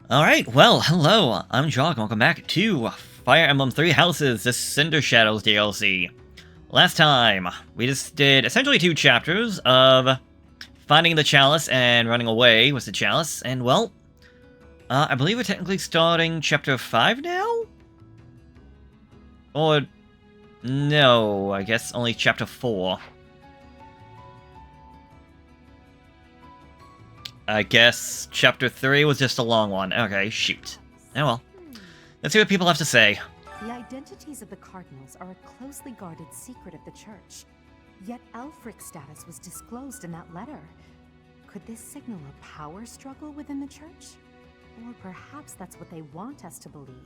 Alright, well, hello, I'm Jock, welcome back to Fire Emblem Three Houses, the Cinder Shadows DLC. Last time, we just did essentially 2 chapters of finding the chalice and running away with the chalice, and well, I believe we're technically starting chapter 5 now? Or, no, I guess only chapter 4. I guess chapter 3 was just a long one. Okay, shoot. Oh well. Let's see what people have to say. The identities of the cardinals are a closely guarded secret of the church. Yet Alefric's status was disclosed in that letter. Could this signal a power struggle within the church? Or perhaps that's what they want us to believe.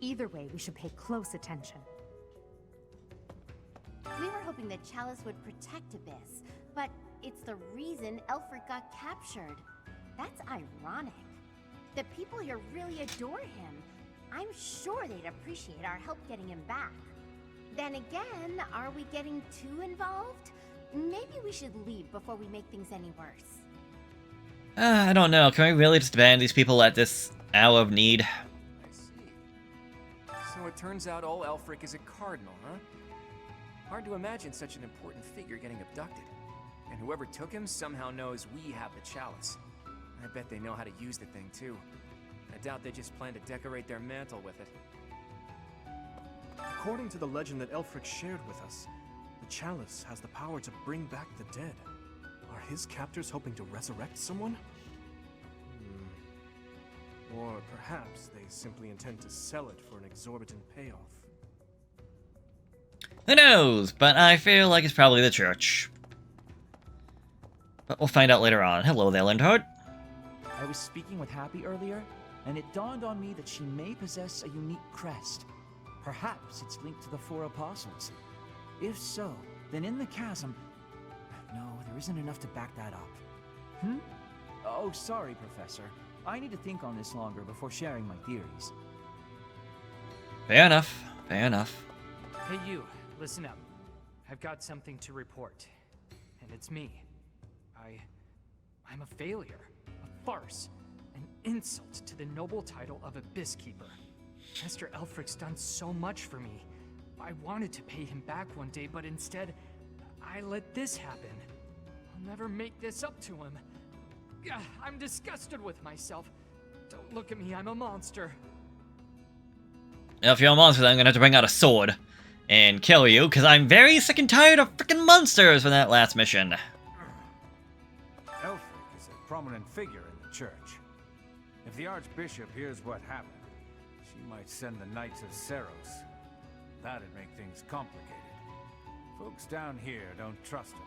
Either way, we should pay close attention. We were hoping the chalice would protect Abyss, but it's the reason Alefric got captured. That's ironic. The people here really adore him. I'm sure they'd appreciate our help getting him back. Then again, are we getting too involved? Maybe we should leave before we make things any worse. I don't know. Can we really just ban these people at this hour of need? I see. So it turns out old Alefric is a cardinal, huh? Hard to imagine such an important figure getting abducted. And whoever took him somehow knows we have the chalice. I bet they know how to use the thing, too. I doubt they just plan to decorate their mantle with it. According to the legend that Alefric shared with us, the chalice has the power to bring back the dead. Are his captors hoping to resurrect someone? Or perhaps they simply intend to sell it for an exorbitant payoff. Who knows? But I feel like it's probably the church. But we'll find out later on. Hello there, Lindhart. I was speaking with Happy earlier, and it dawned on me that she may possess a unique crest. Perhaps it's linked to the 4 apostles. If so, then in the chasm... No, there isn't enough to back that up. Oh, sorry, Professor. I need to think on this longer before sharing my theories. Fair enough. Fair enough. Hey you, listen up. I've got something to report. And it's me. I'm a failure. A farce. An insult to the noble title of Abyss Keeper. Master Alefric's done so much for me. I wanted to pay him back one day, but instead, I let this happen. I'll never make this up to him. I'm disgusted with myself. Don't look at me, I'm a monster. Now, if you're a monster, then I'm gonna have to bring out a sword and kill you, because I'm very sick and tired of freaking monsters from that last mission. Alefric is a prominent figure in the church. If the Archbishop hears what happened, she might send the Knights of Seros. That'd make things complicated. Folks down here don't trust him.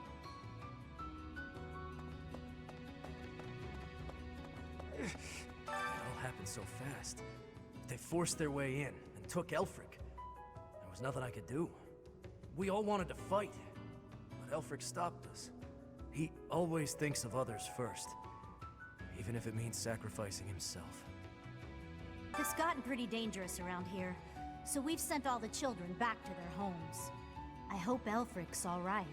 It all happened so fast. They forced their way in and took Alefric. There was nothing I could do. We all wanted to fight, but Alefric stopped us. He always thinks of others first, even if it means sacrificing himself. It's gotten pretty dangerous around here, so we've sent all the children back to their homes. I hope Alefric's all right.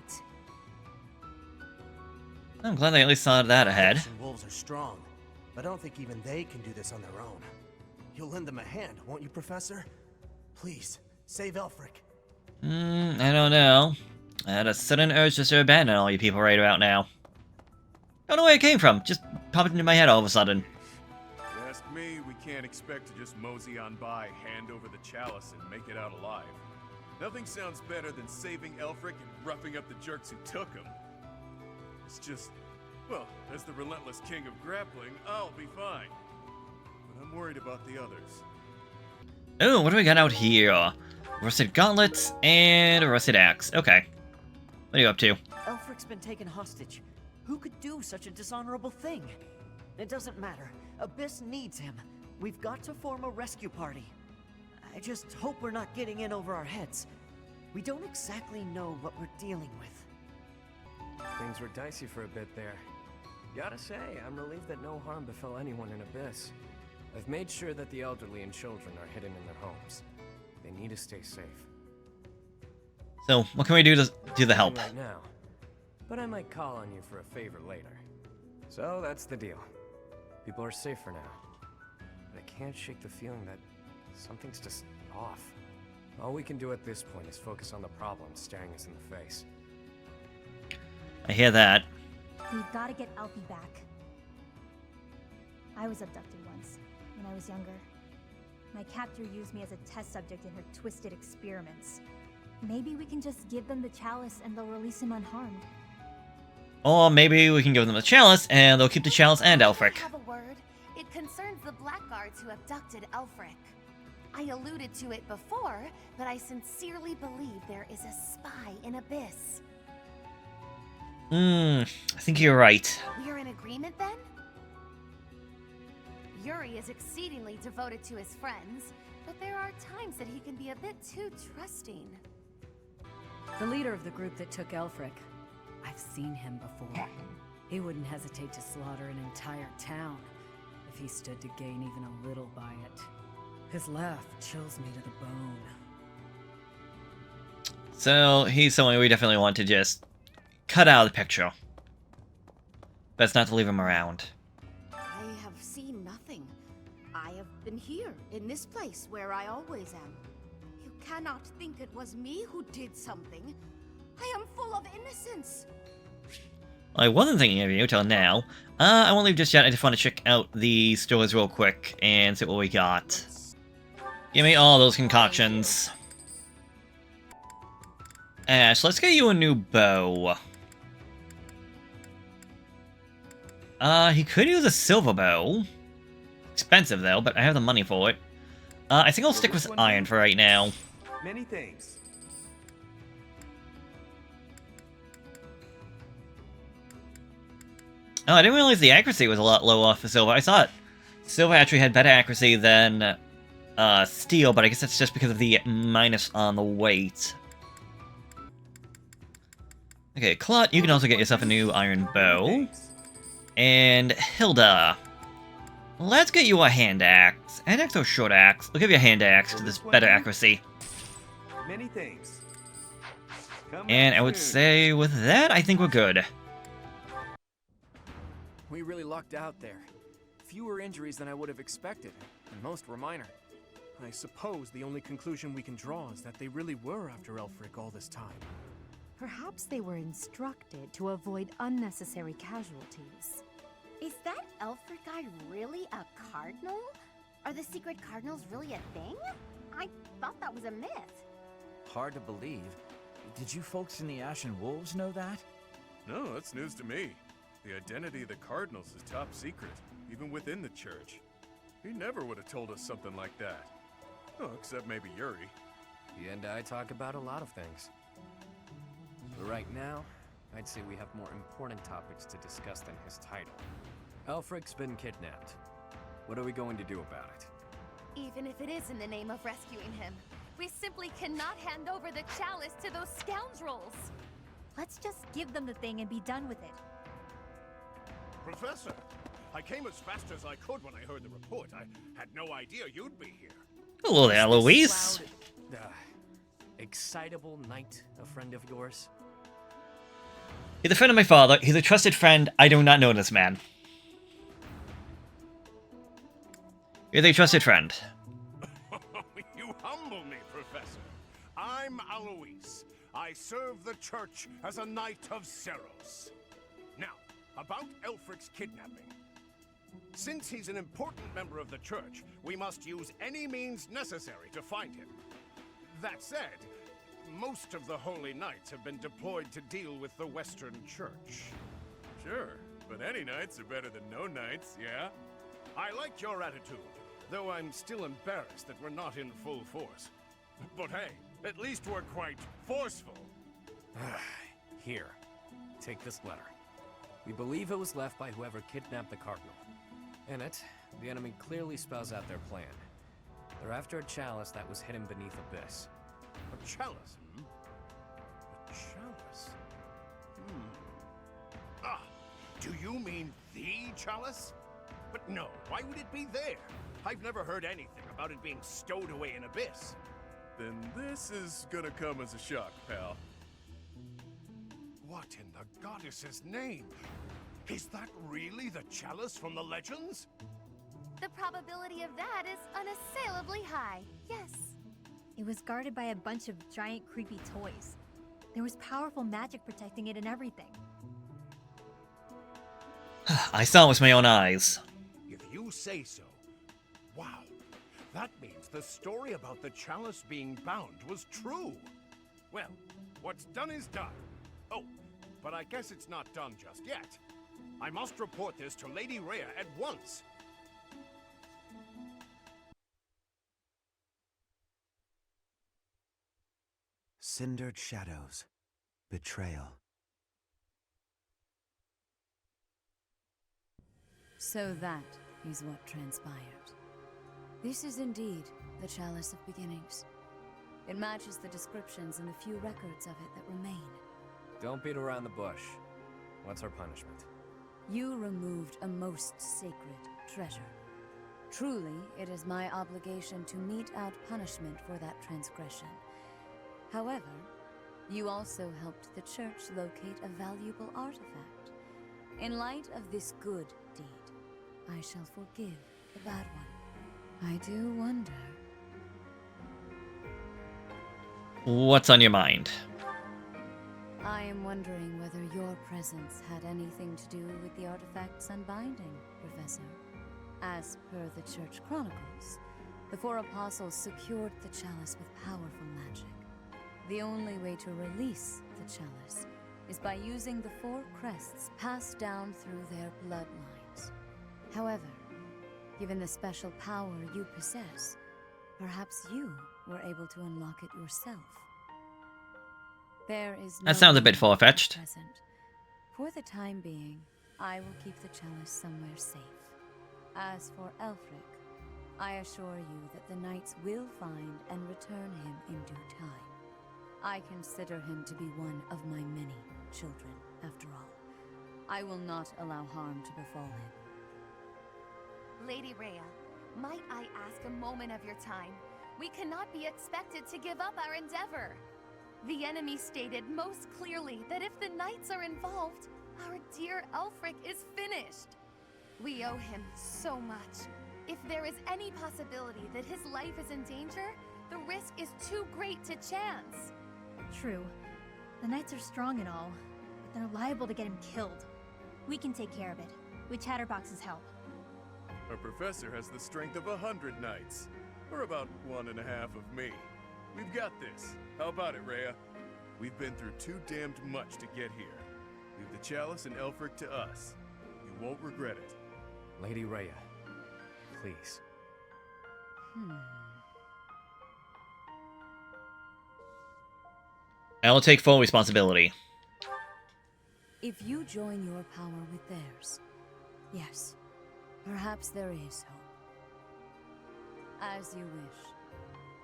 I'm glad they at least thought of that ahead. Ashen Wolves are strong, but I don't think even they can do this on their own. You'll lend them a hand, won't you, Professor? Please, save Alefric. I don't know. I had a sudden urge just to abandon all you people right about now. Don't know where it came from. Just popped into my head all of a sudden. You ask me, we can't expect to just mosey on by, hand over the chalice, and make it out alive. Nothing sounds better than saving Alefric and roughing up the jerks who took him. It's just, well, as the relentless king of grappling, I'll be fine. But I'm worried about the others. Oh, what do we got out here? Rusted gauntlets and a rusted axe. Okay. What are you up to? Alefric's been taken hostage. Who could do such a dishonorable thing? It doesn't matter. Abyss needs him. We've got to form a rescue party. I just hope we're not getting in over our heads. We don't exactly know what we're dealing with. Things were dicey for a bit there. Gotta say, I'm relieved that no harm befell anyone in Abyss. I've made sure that the elderly and children are hidden in their homes. They need to stay safe. So, what can we do to do the help? Right now, but I might call on you for a favor later. So that's the deal. People are safe for now. can't shake the feeling that something's just off. All we can do at this point is focus on the problem staring us in the face. I hear that. We've got to get Alfie back. I was abducted once, when I was younger. My captor used me as a test subject in her twisted experiments. Maybe we can just give them the chalice and they'll release him unharmed. Or maybe we can give them the chalice and they'll keep the chalice and Alefric. I have a word. It concerns the blackguards who abducted Alefric. I alluded to it before, but I sincerely believe there is a spy in Abyss. I think you're right. We're in agreement then? Yuri is exceedingly devoted to his friends, but there are times that he can be a bit too trusting. The leader of the group that took Alefric. I've seen him before. He wouldn't hesitate to slaughter an entire town if he stood to gain even a little by it. His laugh chills me to the bone. So, he's someone we definitely want to just cut out of the picture. Best not to leave him around. I have seen nothing. I have been here, in this place, where I always am. You cannot think it was me who did something. I am full of innocence. I wasn't thinking of you till now. I won't leave just yet. I just want to check out the stores real quick and see what we got. Give me all those concoctions. Ash, let's get you a new bow. He could use a silver bow. Expensive though, but I have the money for it. I think I'll stick with iron for right now. Many thanks. Oh, I didn't realize the accuracy was a lot lower for silver. I thought silver actually had better accuracy than steel, but I guess that's just because of the minus on the weight. Okay, Clot, you can also get yourself a new iron bow. And Hilda, let's get you a hand axe. Hand axe or short axe? I'll give you a hand axe to this better accuracy. Many thanks. And I would say with that, I think we're good. We really lucked out there. Fewer injuries than I would have expected, and most were minor. I suppose the only conclusion we can draw is that they really were after Alefric all this time. Perhaps they were instructed to avoid unnecessary casualties. Is that Alefric guy really a cardinal? Are the secret cardinals really a thing? I thought that was a myth. Hard to believe. Did you folks in the Ashen Wolves know that? No, that's news to me. The identity of the Cardinals is top secret, even within the church. He never would have told us something like that. Oh, except maybe Yuri. He and I talk about a lot of things. But right now, I'd say we have more important topics to discuss than his title. Alefric's been kidnapped. What are we going to do about it? Even if it is in the name of rescuing him, we simply cannot hand over the chalice to those scoundrels. Let's just give them the thing and be done with it. Professor, I came as fast as I could when I heard the report. I had no idea you'd be here. Hello there, Louise. Excitable knight, a friend of yours? He's a friend of my father. He's a trusted friend. I do not know this man. He's a trusted friend. You humble me, Professor. I'm Alois. I serve the church as a knight of Seros. Now, about Alefric's kidnapping. Since he's an important member of the church, we must use any means necessary to find him. That said, most of the Holy Knights have been deployed to deal with the Western Church. Sure, but any knights are better than no knights, yeah? I like your attitude, though I'm still embarrassed that we're not in full force. But hey, at least we're quite forceful. Here, take this letter. We believe it was left by whoever kidnapped the Cardinal. In it, the enemy clearly spells out their plan. They're after a chalice that was hidden beneath Abyss. A chalice, hmm? A chalice? Ah, do you mean the chalice? But no, why would it be there? I've never heard anything about it being stowed away in Abyss. Then this is gonna come as a shock, pal. What in the goddess's name? Is that really the chalice from the legends? The probability of that is unassailably high, yes. It was guarded by a bunch of giant creepy toys. There was powerful magic protecting it and everything. I saw it with my own eyes. If you say so. Wow. That means the story about the chalice being bound was true. Well, what's done is done. Oh, but I guess it's not done just yet. I must report this to Lady Rhea at once. Cindered shadows. Betrayal. So that is what transpired. This is indeed the Chalice of Beginnings. It matches the descriptions in the few records of it that remain. Don't beat around the bush. What's our punishment? You removed a most sacred treasure. Truly, it is my obligation to mete out punishment for that transgression. However, you also helped the church locate a valuable artifact. In light of this good deed, I shall forgive the bad one. I do wonder... What's on your mind? I am wondering whether your presence had anything to do with the artifact's unbinding, Professor. As per the Church Chronicles, the four apostles secured the chalice with powerful magic. The only way to release the chalice is by using the four crests passed down through their bloodlines. However, given the special power you possess, perhaps you were able to unlock it yourself. There is no That sounds a bit far-fetched. present. For the time being, I will keep the chalice somewhere safe. As for Alefric, I assure you that the knights will find and return him in due time. I consider him to be one of my many children, after all. I will not allow harm to befall him. Lady Rhea, might I ask a moment of your time? We cannot be expected to give up our endeavor. The enemy stated most clearly that if the knights are involved, our dear Alefric is finished. We owe him so much. If there is any possibility that his life is in danger, the risk is too great to chance. True. The knights are strong and all, but they're liable to get him killed. We can take care of it, with Chatterbox's help. Our professor has the strength of 100 knights, or about 1.5 of me. We've got this. How about it, Rhea? We've been through too damned much to get here. Leave the chalice and Alefric to us. You won't regret it. Lady Rhea, please. I will take full responsibility. If you join your power with theirs, yes, perhaps there is hope. As you wish,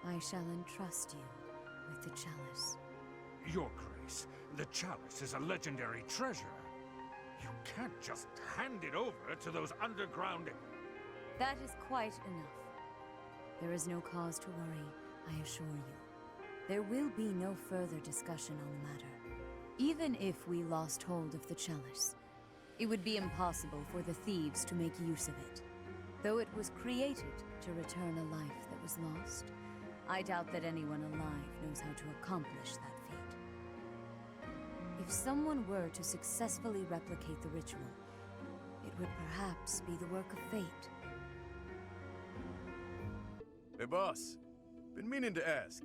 I shall entrust you with the chalice. Your Grace, the chalice is a legendary treasure. You can't just hand it over to those underground... That is quite enough. There is no cause to worry, I assure you. There will be no further discussion on the matter. Even if we lost hold of the chalice, it would be impossible for the thieves to make use of it. Though it was created to return a life that was lost, I doubt that anyone alive knows how to accomplish that feat. If someone were to successfully replicate the ritual, it would perhaps be the work of fate. Hey, boss. Been meaning to ask.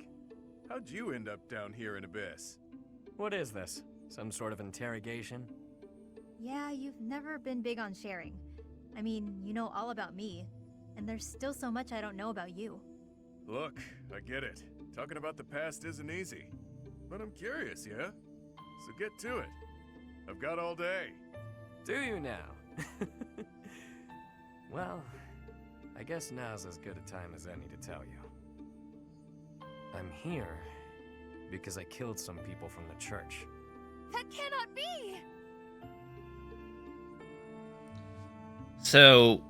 How'd you end up down here in Abyss? What is this? Some sort of interrogation? Yeah, you've never been big on sharing. I mean, you know all about me, and there's still so much I don't know about you. Look, I get it. Talking about the past isn't easy. But I'm curious, yeah? So get to it. I've got all day. Do you now? Well, I guess now's as good a time as any to tell you. I'm here because I killed some people from the church. That cannot be! So,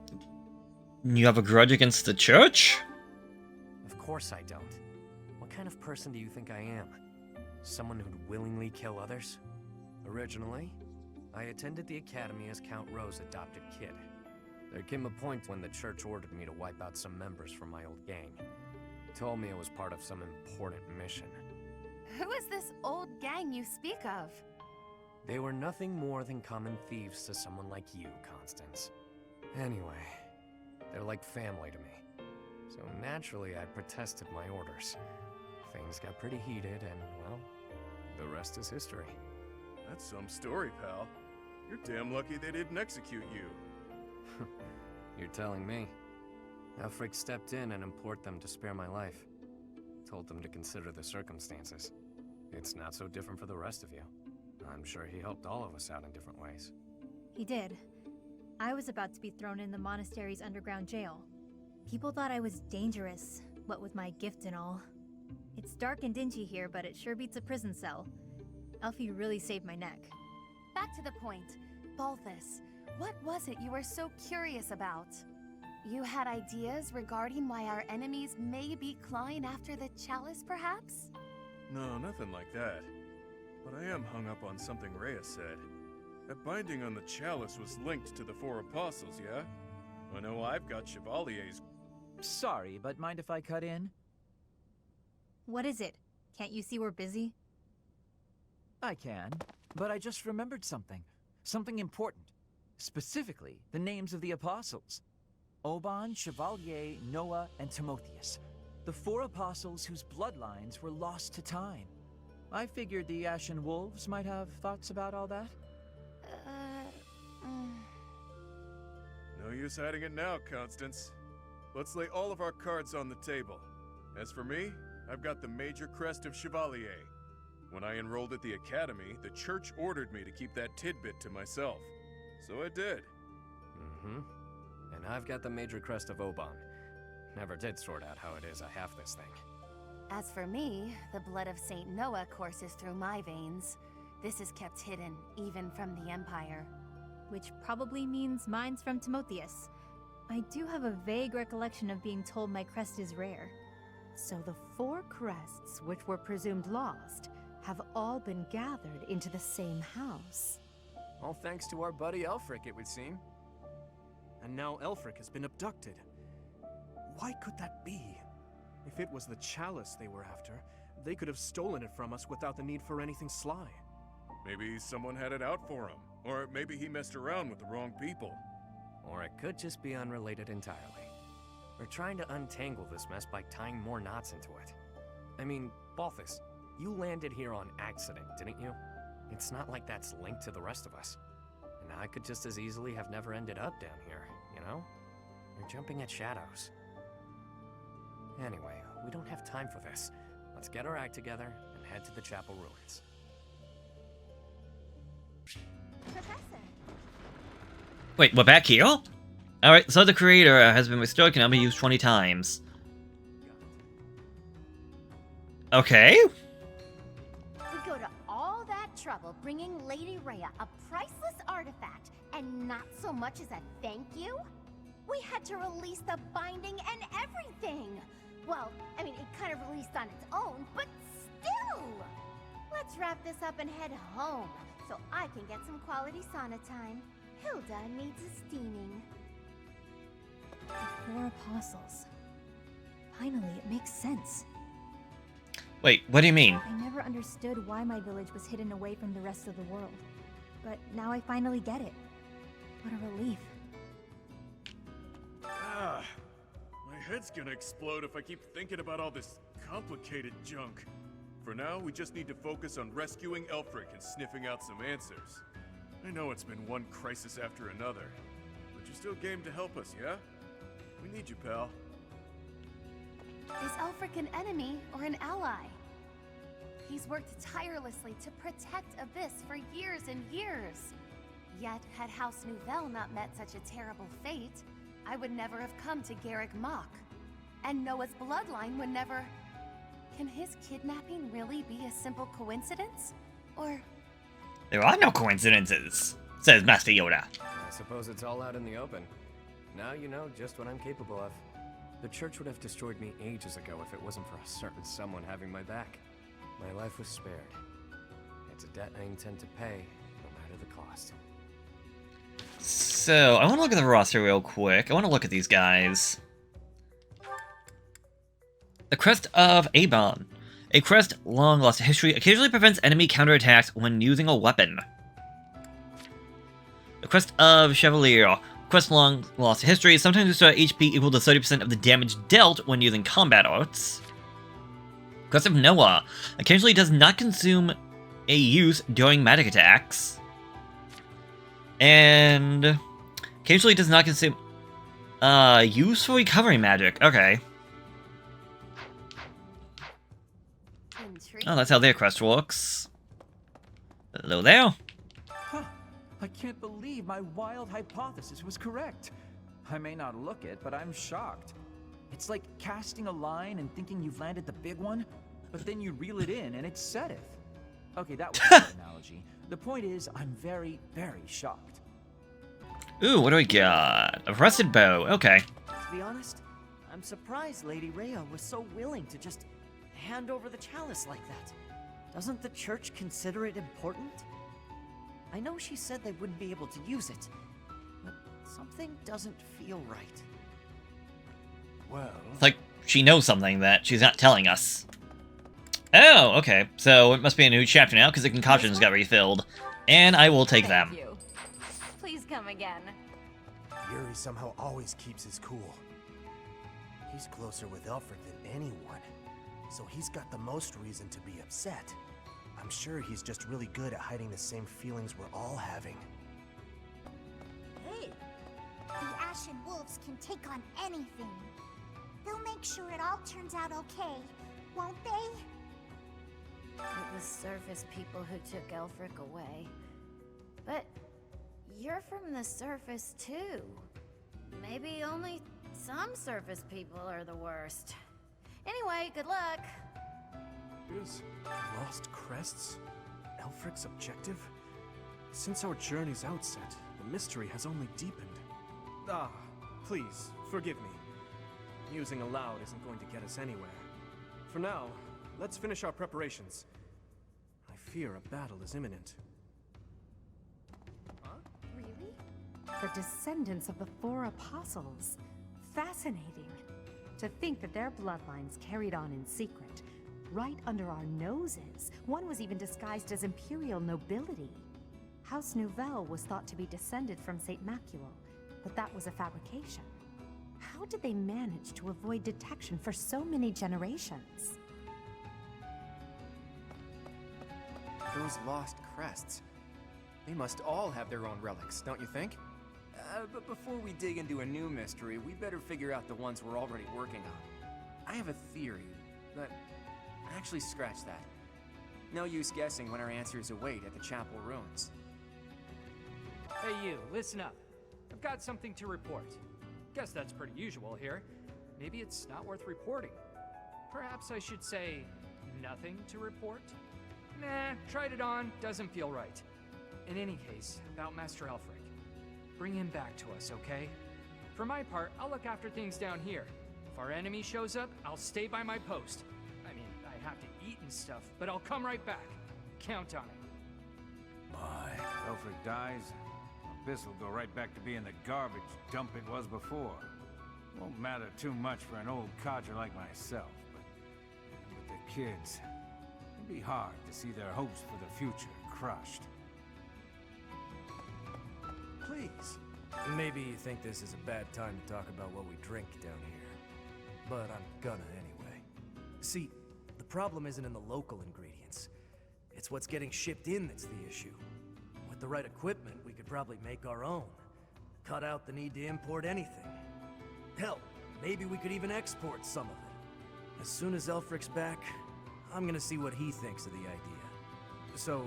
you have a grudge against the church? Of course I don't. What kind of person do you think I am? Someone who'd willingly kill others? Originally, I attended the academy as Count Ro's adopted kid. There came a point when the church ordered me to wipe out some members from my old gang. Told me it was part of some important mission. Who is this old gang you speak of? They were nothing more than common thieves to someone like you, Constance. Anyway, they're like family to me. So naturally, I protested my orders. Things got pretty heated and, well, the rest is history. That's some story, pal. You're damn lucky they didn't execute you. You're telling me. Alefric stepped in and implored them to spare my life. Told them to consider the circumstances. It's not so different for the rest of you. I'm sure he helped all of us out in different ways. He did. I was about to be thrown in the monastery's underground jail. People thought I was dangerous, what with my gift and all. It's dark and dingy here, but it sure beats a prison cell. Elfie really saved my neck. Back to the point. Balthus, what was it you were so curious about? You had ideas regarding why our enemies may be clawing after the chalice, perhaps? No, nothing like that. But I am hung up on something Rhea said. That binding on the chalice was linked to the 4 apostles, yeah? I know I've got Chevalier's... Sorry, but mind if I cut in? What is it? Can't you see we're busy? I can, but I just remembered something. Something important. Specifically, the names of the apostles. Oban, Chevalier, Noah, and Timotheus. The 4 apostles whose bloodlines were lost to time. I figured the Ashen Wolves might have thoughts about all that. No use hiding it now, Constance. Let's lay all of our cards on the table. As for me, I've got the major crest of Chevalier. When I enrolled at the academy, the church ordered me to keep that tidbit to myself. So I did. Mm-hmm. And I've got the major crest of Oban. Never did sort out how it is I have this thing. As for me, the blood of Saint Noah courses through my veins. This is kept hidden, even from the Empire. Which probably means mine's from Timotheus. I do have a vague recollection of being told my crest is rare. So the 4 crests, which were presumed lost, have all been gathered into the same house. All thanks to our buddy Alefric, it would seem. And now Alefric has been abducted. Why could that be? If it was the chalice they were after, they could have stolen it from us without the need for anything sly. Maybe someone had it out for him. Or maybe he messed around with the wrong people. Or it could just be unrelated entirely. We're trying to untangle this mess by tying more knots into it. I mean, Balthus, you landed here on accident, didn't you? It's not like that's linked to the rest of us. And I could just as easily have never ended up down here, you know? You're jumping at shadows. Anyway, we don't have time for this. Let's get our act together and head to the chapel ruins. Professor! Wait, we're back here? Alright, so the creator has been restored, can now be used 20 times. Okay. We go to all that trouble bringing Lady Rhea a priceless artifact, and not so much as a thank you? We had to release the binding and everything! Well, I mean, it kind of released on its own, but still! Let's wrap this up and head home, so I can get some quality sauna time. Hilda needs a steaming. The 4 apostles. Finally, it makes sense. Wait, what do you mean? I never understood why my village was hidden away from the rest of the world. But now I finally get it. What a relief. Ah, my head's gonna explode if I keep thinking about all this complicated junk. For now, we just need to focus on rescuing Alefric and sniffing out some answers. I know it's been one crisis after another, but you're still game to help us, yeah? We need you, pal. Is Alefric an enemy or an ally? He's worked tirelessly to protect Abyss for years and years. Yet, had House Nouvelle not met such a terrible fate, I would never have come to Garrick Mach. And Noah's bloodline would never... Can his kidnapping really be a simple coincidence? Or... There are no coincidences, says Master Yoda. I suppose it's all out in the open. Now you know just what I'm capable of. The church would have destroyed me ages ago if it wasn't for a certain someone having my back. My life was spared. It's a debt I intend to pay, no matter the cost. So, I want to look at the roster real quick. I want to look at these guys. The Crest of Avon. A crest long lost to history occasionally prevents enemy counterattacks when using a weapon. The Crest of Chevalier. Crest long lost to history, sometimes restore HP equal to 30% of the damage dealt when using combat arts. Crest of Noah. Occasionally does not consume a use during magic attacks. And occasionally does not consume use for recovery magic. Okay. Oh, that's how their crest works. Hello there. Huh. I can't believe my wild hypothesis was correct. I may not look it, but I'm shocked. It's like casting a line and thinking you've landed the big one, but then you reel it in and it setteth. Okay, that was a good analogy. The point is, I'm very, very shocked. Ooh, what do we got? A rusted bow. Okay. To be honest, I'm surprised Lady Rhea was so willing to just hand over the chalice like that. Doesn't the church consider it important? I know she said they wouldn't be able to use it, but something doesn't feel right. Well... It's like she knows something that she's not telling us. Oh, okay. So it must be a new chapter now, because the concoctions got refilled. And I will take them. Thank you. Please come again. Yuri somehow always keeps his cool. He's closer with Alefric than anyone, so he's got the most reason to be upset. I'm sure he's just really good at hiding the same feelings we're all having. Hey! The Ashen Wolves can take on anything. They'll make sure it all turns out okay, won't they? It was surface people who took Alefric away. But you're from the surface too. Maybe only some surface people are the worst. Anyway, good luck. Is Lost Crests Alefric's objective? Since our journey's outset, the mystery has only deepened. Ah, please, forgive me. Using a loud isn't going to get us anywhere. For now, let's finish our preparations. I fear a battle is imminent. Really? The descendants of the four apostles. Fascinating. To think that their bloodlines carried on in secret, right under our noses. One was even disguised as imperial nobility. House Nouvelle was thought to be descended from Saint Macuel, but that was a fabrication. How did they manage to avoid detection for so many generations? Those lost crests. They must all have their own relics, don't you think? But before we dig into a new mystery, we better figure out the ones we're already working on. I have a theory, but actually scratch that. No use guessing when our answers await at the chapel ruins. Hey you, listen up. I've got something to report. Guess that's pretty usual here. Maybe it's not worth reporting. Perhaps I should say, nothing to report? Nah, tried it on, doesn't feel right. In any case, about Master Alefric. Bring him back to us, okay? For my part, I'll look after things down here. If our enemy shows up, I'll stay by my post. I mean, I have to eat and stuff, but I'll come right back. Count on it. My, Alefric dies, Abyss will go right back to being the garbage dump it was before. Won't matter too much for an old codger like myself, but with the kids, it'd be hard to see their hopes for the future crushed. Please. Maybe you think this is a bad time to talk about what we drink down here. But I'm gonna anyway. See, the problem isn't in the local ingredients. It's what's getting shipped in that's the issue. With the right equipment, we could probably make our own. Cut out the need to import anything. Hell, maybe we could even export some of it. As soon as Alefric's back, I'm gonna see what he thinks of the idea. So,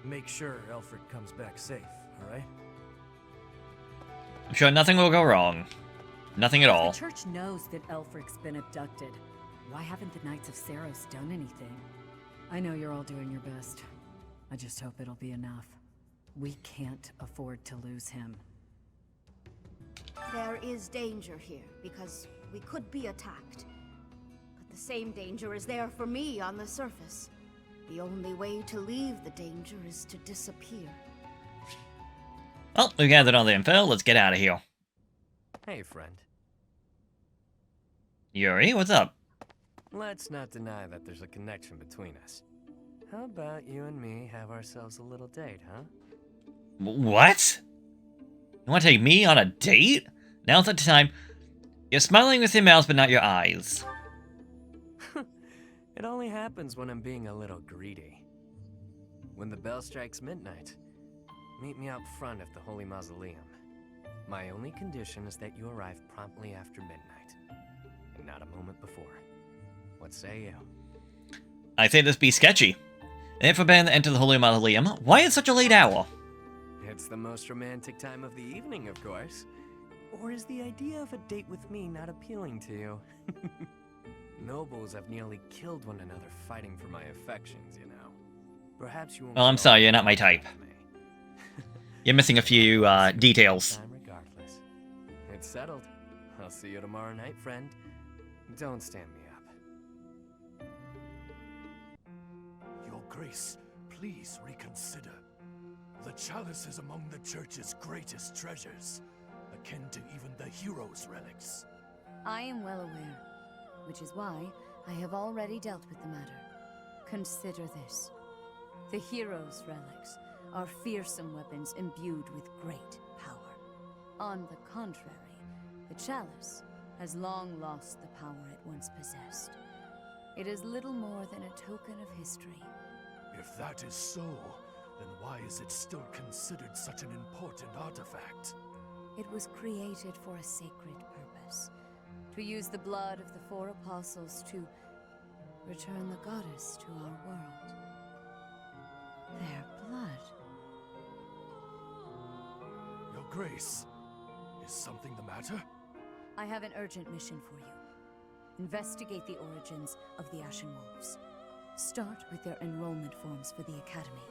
make sure Alefric comes back safe, alright? I'm sure nothing will go wrong. Nothing at all. The church knows that Alefric's been abducted. Why haven't the Knights of Seiros done anything? I know you're all doing your best. I just hope it'll be enough. We can't afford to lose him. There is danger here, because we could be attacked. But the same danger is there for me on the surface. The only way to leave the danger is to disappear. Well, we gathered all the info. Let's get out of here. Hey, friend. Yuri, what's up? Let's not deny that there's a connection between us. How about you and me have ourselves a little date, huh? What? You want to take me on a date? Now's not the time. You're smiling with your mouth, but not your eyes. It only happens when I'm being a little greedy. When the bell strikes midnight, meet me out front of the Holy Mausoleum. My only condition is that you arrive promptly after midnight, and not a moment before. What say you? I say this be sketchy. If forbidden to enter the Holy Mausoleum, why at such a late hour? It's the most romantic time of the evening, of course. Or is the idea of a date with me not appealing to you? Nobles have nearly killed one another fighting for my affections, you know. Perhaps you won't. Well, I'm sorry, you're not my type. You're missing a few details. Regardless. It's settled. I'll see you tomorrow night, friend. Don't stand me up. Your Grace, please reconsider. The chalice is among the Church's greatest treasures, akin to even the hero's relics. I am well aware, which is why I have already dealt with the matter. Consider this. The hero's relics are fearsome weapons imbued with great power. On the contrary, the chalice has long lost the power it once possessed. It is little more than a token of history. If that is so, then why is it still considered such an important artifact? It was created for a sacred purpose. To use the blood of the 4 apostles to return the goddess to our world. Their blood. Your Grace, is something the matter? I have an urgent mission for you. Investigate the origins of the Ashen Wolves. Start with their enrollment forms for the Academy.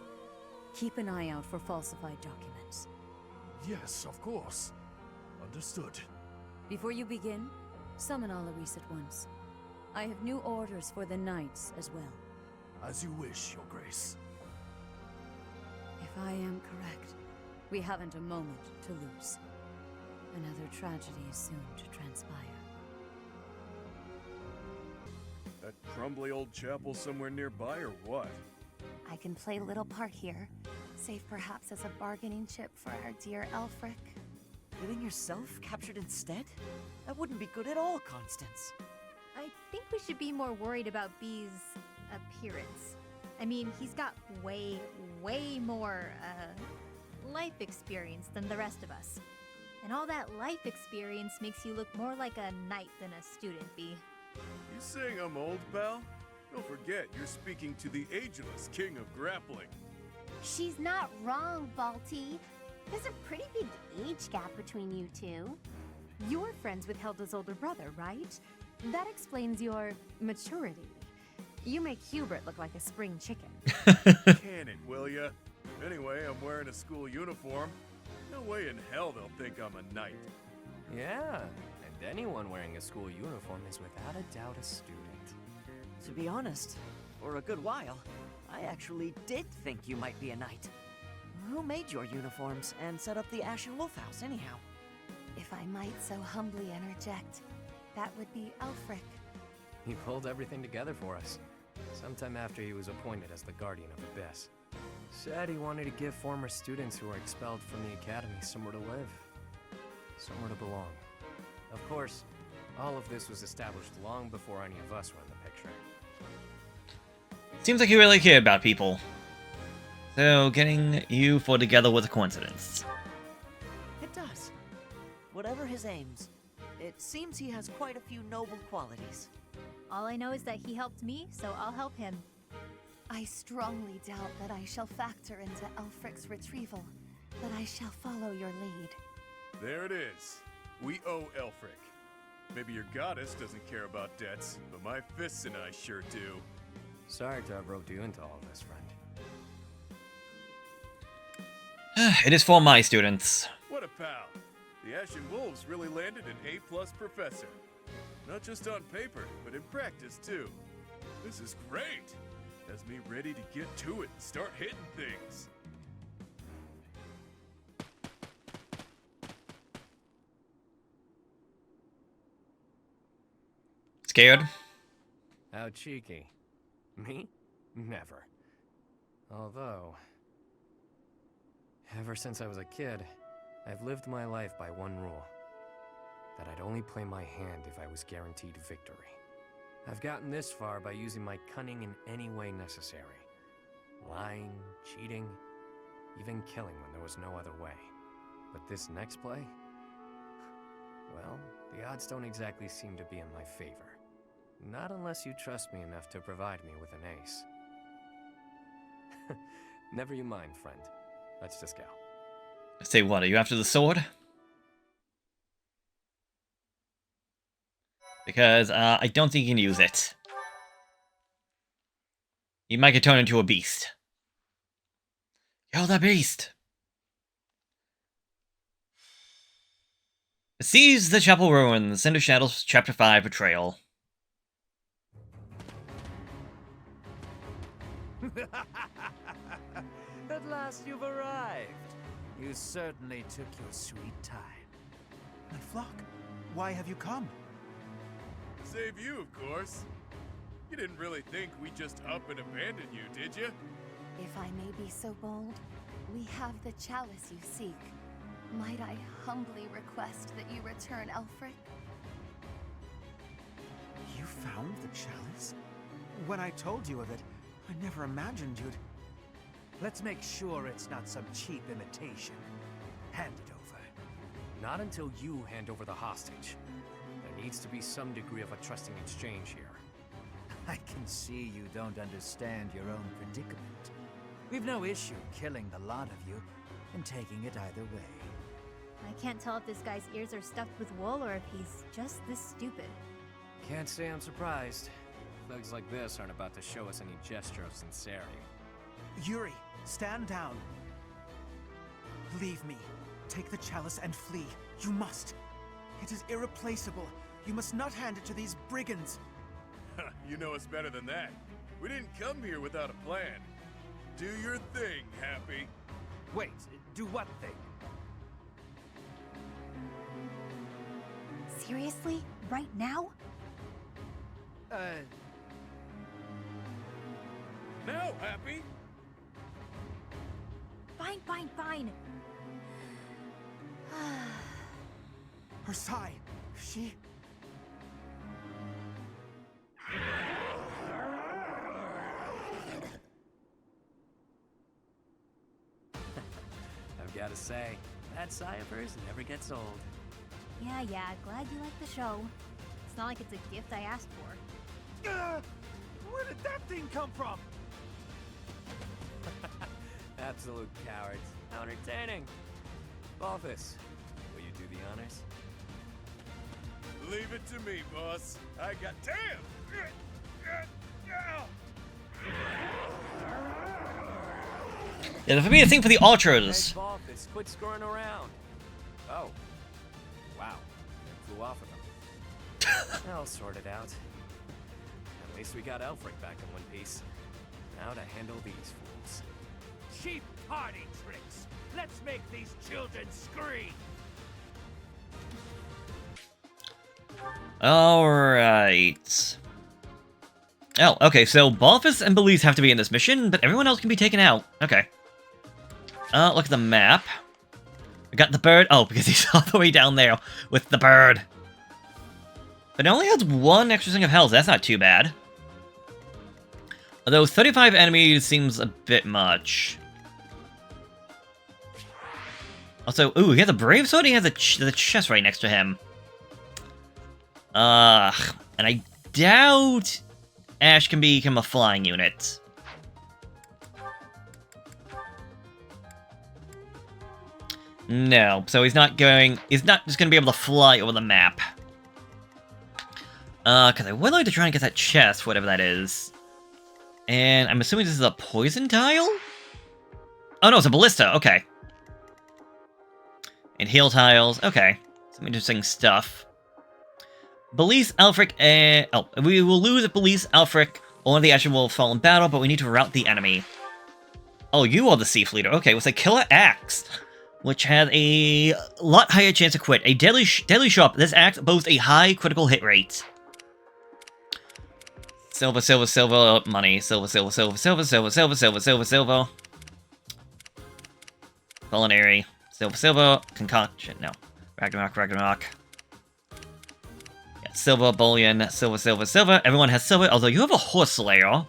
Keep an eye out for falsified documents. Yes, of course. Understood. Before you begin, summon Alefric at once. I have new orders for the Knights as well. As you wish, Your Grace. If I am correct, we haven't a moment to lose. Another tragedy is soon to transpire. That crumbly old chapel somewhere nearby, or what? I can play a little part here, save perhaps as a bargaining chip for our dear Alefric. Getting yourself captured instead? That wouldn't be good at all, Constance. I think we should be more worried about B's appearance. I mean, he's got way more, life experience than the rest of us. And all that life experience makes you look more like a knight than a student, B. You saying I'm old, pal? Don't forget, you're speaking to the ageless king of grappling. She's not wrong, Balti. There's a pretty big age gap between you two. You're friends with Hilda's older brother, right? That explains your maturity. You make Hubert look like a spring chicken. Can it, will ya? Anyway, I'm wearing a school uniform. No way in hell they'll think I'm a knight. Yeah, and anyone wearing a school uniform is without a doubt a student. To be honest, for a good while, I actually did think you might be a knight. Who made your uniforms and set up the Ashen Wolf House, anyhow? If I might so humbly interject, that would be Alefric. He pulled everything together for us, sometime after he was appointed as the Guardian of Abyss. Said he wanted to give former students who were expelled from the Academy somewhere to live, somewhere to belong. Of course, all of this was established long before any of us were in the picture. Seems like you really care about people. So, getting you four together was a coincidence. It does. Whatever his aims, it seems he has quite a few noble qualities. All I know is that he helped me, so I'll help him. I strongly doubt that I shall factor into Alfric's retrieval, but I shall follow your lead. There it is. We owe Alefric. Maybe your goddess doesn't care about debts, but my fists and I sure do. Sorry to have roped you into all this, friend. It is for my students. What a pal. The Ashen Wolves really landed an A+ professor. Not just on paper, but in practice too. This is great. Has me ready to get to it and start hitting things. Scared? How cheeky. Me? Never. Although, ever since I was a kid, I've lived my life by one rule. That I'd only play my hand if I was guaranteed victory. I've gotten this far by using my cunning in any way necessary. Lying, cheating, even killing when there was no other way. But this next play? Well, the odds don't exactly seem to be in my favor. Not unless you trust me enough to provide me with an ace. Never you mind, friend. Let's just go. Say what, are you after the sword? Because, I don't think you can use it. You might get turned into a beast. Kill the beast! Seize the chapel ruins. Cinder Shadows, Chapter 5, Betrayal. At last you've arrived. You certainly took your sweet time. My flock, why have you come? Save you, of course. You didn't really think we'd just up and abandon you, did you? If I may be so bold, we have the chalice you seek. Might I humbly request that you return Alefric? You found the chalice? When I told you of it, I never imagined you'd... Let's make sure it's not some cheap imitation. Hand it over. Not until you hand over the hostage. There needs to be some degree of a trusting exchange here. I can see you don't understand your own predicament. We've no issue killing the lot of you and taking it either way. I can't tell if this guy's ears are stuffed with wool or if he's just this stupid. Can't say I'm surprised. Thugs like this aren't about to show us any gesture of sincerity. Yuri, stand down. Leave me. Take the chalice and flee. You must. It is irreplaceable. You must not hand it to these brigands. You know us better than that. We didn't come here without a plan. Do your thing, Happy. Wait, do what thing? Seriously? Right now? Now, Happy! Fine, fine, fine. Her Sai, she... I've got to say, that sigh of hers never gets old. Yeah, glad you like the show. It's not like it's a gift I asked for. Where did that thing come from? Absolute cowards. How entertaining. Balthus, will you do the honors? Leave it to me, boss. I got... Damn! Yeah, for me, a thing for the archers. Hey, Balthus, quit screwing around. Oh. Wow. It flew off of them. I'll sort it out. At least we got Alefric back in one piece. Now to handle these fools. Cheap party tricks. Let's make these children scream. Alright. Oh, okay, so Balthus and Belize have to be in this mission, but everyone else can be taken out. Okay. Look at the map. We got the bird. Oh, because he's all the way down there with the bird. But it only has one extra thing of health. That's not too bad. Although 35 enemies seems a bit much. Also, ooh, he has a brave sword. He has the chest right next to him. And I doubt Ash can become a flying unit. No, so he's not just gonna be able to fly over the map. Cause I would like to try and get that chest, whatever that is. And I'm assuming this is a poison tile? Oh no, it's a ballista, okay. And heal tiles, okay. Some interesting stuff. Belize, Alefric, we will lose if Belize, Alefric, or one of the Ashen Wolf fall in battle, but we need to rout the enemy. Oh, you are the Thief Leader. Okay, with a Killer Axe, which has a lot higher chance to quit. A deadly sharp. This axe boasts a high critical hit rate. Silver, silver, silver, money. Silver, silver, silver, silver, silver, silver, silver, silver, silver. Culinary. Silver, silver. Concoction. No. Ragnarok, Ragnarok. Yeah, silver, bullion. Silver, silver, silver. Everyone has silver, although you have a horse slayer.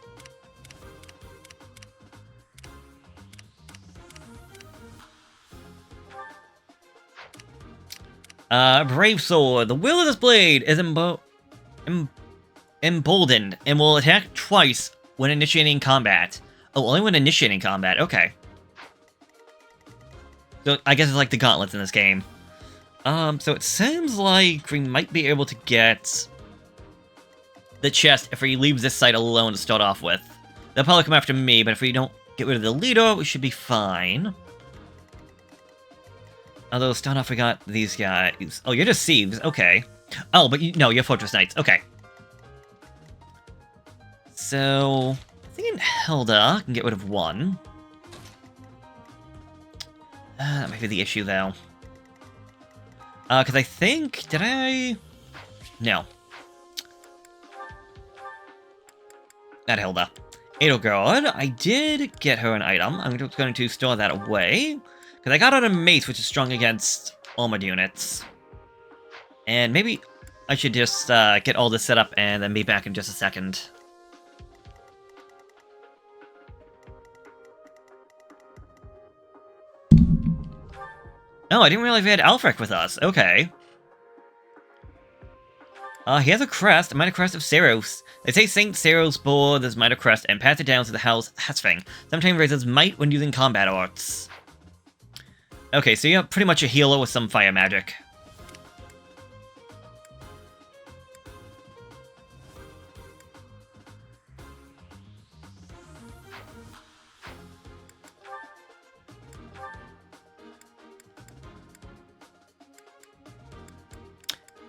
Brave sword. The will of this blade is emboldened and will attack twice when initiating combat. Oh, only when initiating combat. Okay. So I guess it's like the gauntlets in this game. So it seems like we might be able to get the chest if we leave this site alone to start off with. They'll probably come after me, but if we don't get rid of the leader, we should be fine. Although, start off, we got these guys. Oh, you're just Thieves. Okay. Oh, but no, you're Fortress Knights. Okay. So, I think in Hilda, I can get rid of one. That might be the issue, though. Because I think... Did I... No. Not Hilda. Edelgard, I did get her an item. I'm just going to store that away. Because I got her a mace, which is strong against armored units. And maybe I should just get all this set up and then be back in just a second. Oh, I didn't realize we had Alefric with us. Okay. He has a crest, a minor crest of Seros. They say Saint Seros bore this minor crest and passed it down to the house Hasfing. Sometimes raises might when using combat arts. Okay, so you're pretty much a healer with some fire magic.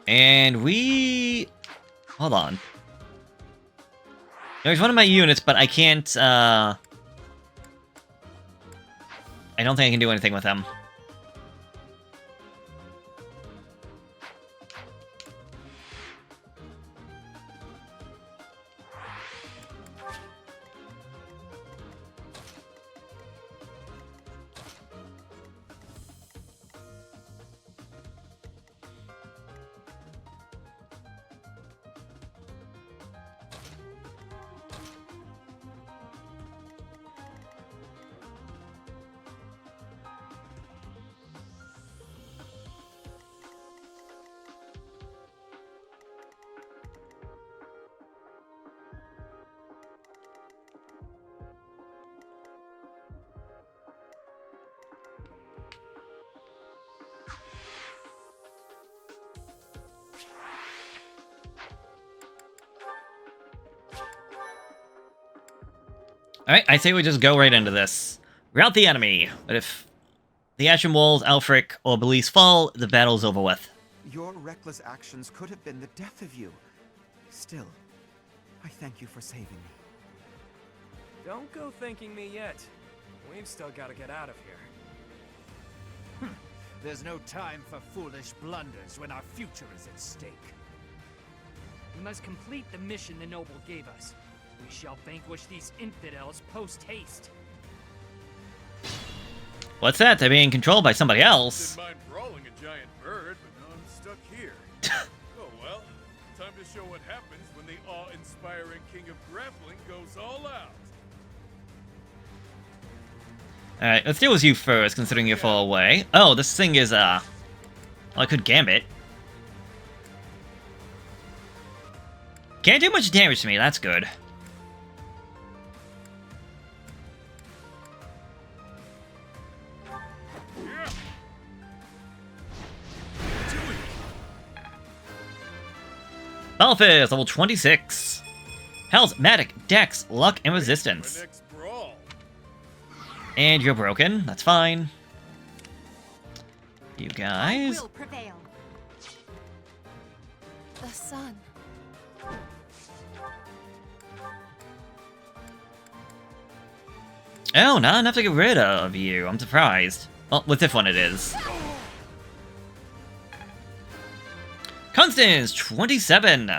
And we... Hold on. No, he's one of my units, but I can't, I don't think I can do anything with him. Alright, I say we just go right into this. Rout the enemy, but if the Ashen Wolves, Alefric, or Belize fall, the battle's over with. Your reckless actions could have been the death of you. Still, I thank you for saving me. Don't go thanking me yet. We've still got to get out of here. There's no time for foolish blunders when our future is at stake. We must complete the mission the noble gave us. We shall vanquish these infidels post-haste. What's that? They're being controlled by somebody else. Didn't mind brawling a giant bird, but now I'm stuck here. Oh well, time to show what happens when the awe-inspiring King of Grappling goes all out. Alright, let's deal with you first, considering you're far away. Oh, this thing is, well, I could gambit. Can't do much damage to me, that's good. Balthus, level 26. Hell's Matic, Dex, Luck, and Resistance. And you're broken. That's fine. You guys. Will prevail. The sun. Oh, not enough to get rid of you. I'm surprised. Well, with this one it is. Constance, 27.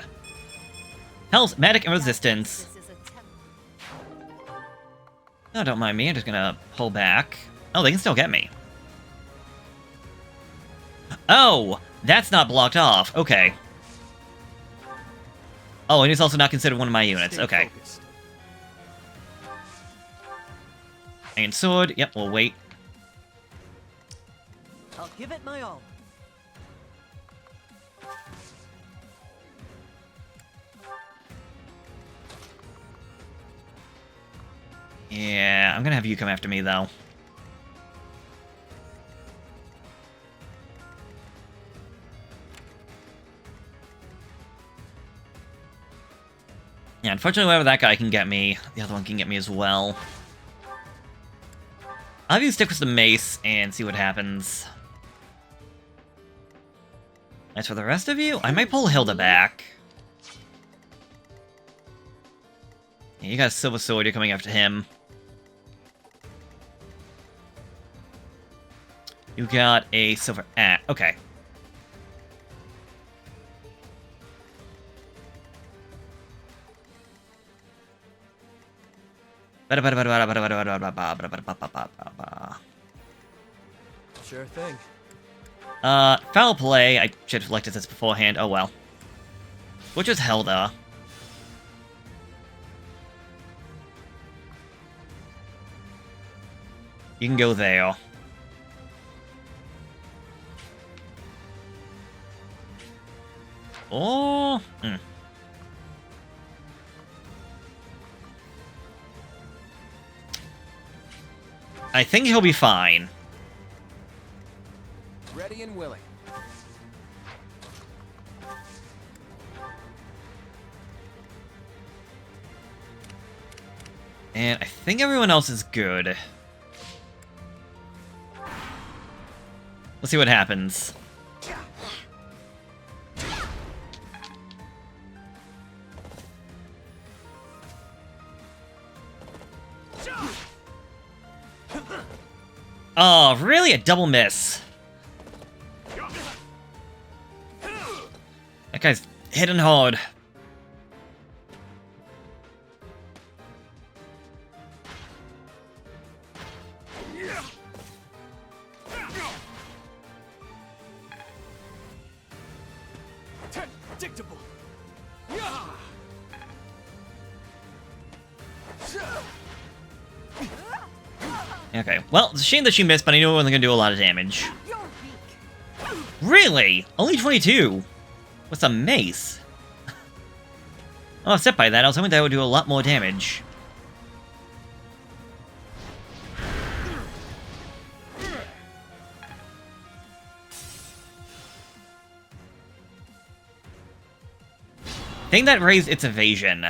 Health, magic, and resistance. No, don't mind me. I'm just gonna pull back. Oh, they can still get me. Oh, that's not blocked off. Okay. Oh, and he's also not considered one of my units. Okay. And sword. Yep, we'll wait. I'll give it my all. Yeah, I'm gonna have you come after me, though. Yeah, unfortunately, whatever that guy can get me, the other one can get me as well. I'll have you stick with the mace and see what happens. As for the rest of you, I might pull Hilda back. Yeah, you got a silver sword, you're coming after him. You got a silver okay. Sure thing. Foul play. I should have selected this beforehand. Oh well. Which is Hilda. You can go there. Oh. I think he'll be fine. Ready and willing. And I think everyone else is good. Let's see what happens. Oh, really? A double miss. That guy's hitting hard. Predictable. Okay, well, it's a shame that she missed, but I knew it wasn't gonna do a lot of damage. Really? Only 22? What's a mace? Oh, upset by that, I was hoping that would do a lot more damage. I think that raised its evasion.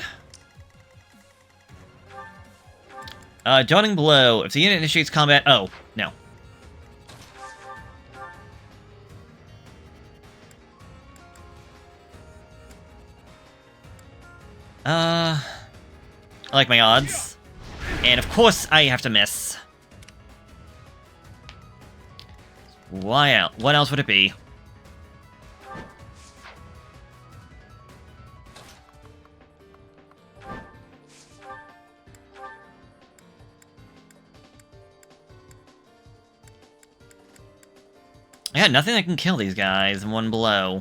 Dawning Blow. If the unit initiates combat... Oh, no. I like my odds. And of course I have to miss. Why else? What else would it be? I got nothing that can kill these guys in one blow.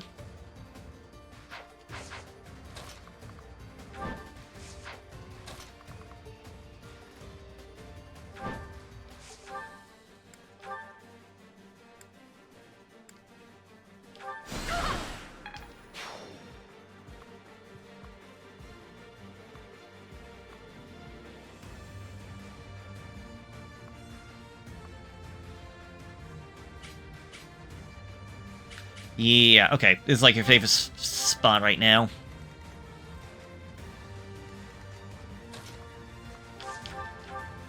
Yeah, okay. This is like your favorite spot right now.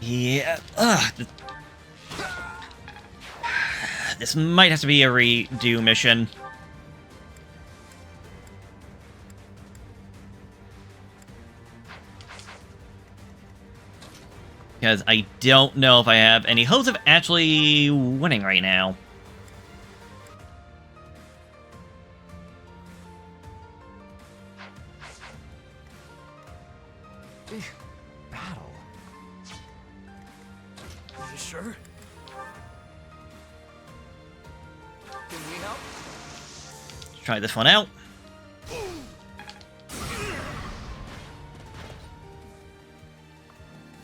Yeah, this might have to be a redo mission. Because I don't know if I have any hopes of actually winning right now. big battle. You sure? Can we help? Let's try this one out.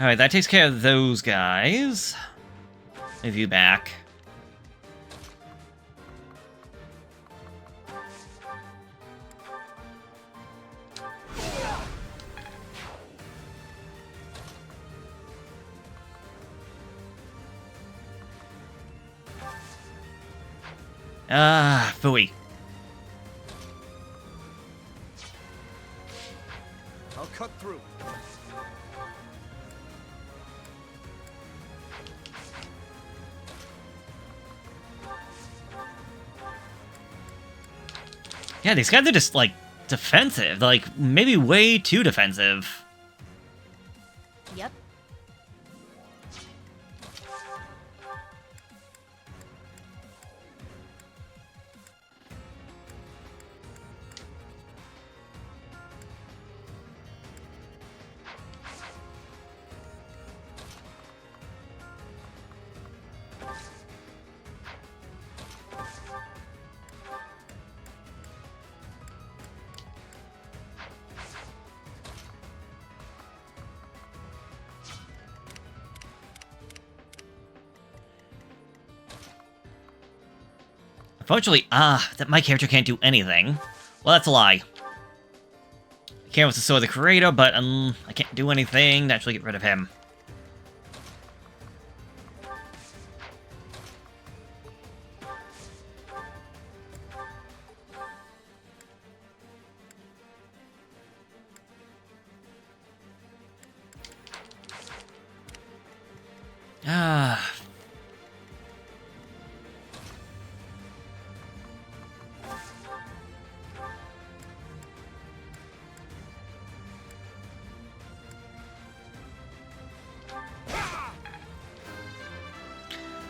Alright, that takes care of those guys. Move you back. Ah, phooey. I'll cut through. Yeah, these guys are just, like, defensive. Like, maybe way too defensive. Yep. Unfortunately, that my character can't do anything. Well, that's a lie. I can't with the Sword of the Creator, but I can't do anything to actually get rid of him.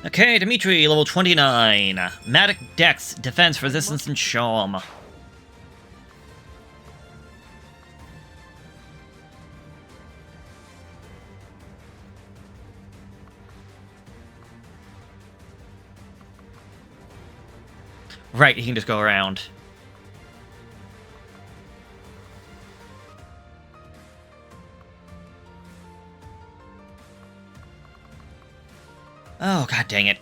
Okay, Dimitri, level 29. Magic Dex, Defense, Resistance, and Charm. Right, he can just go around. Oh, god dang it.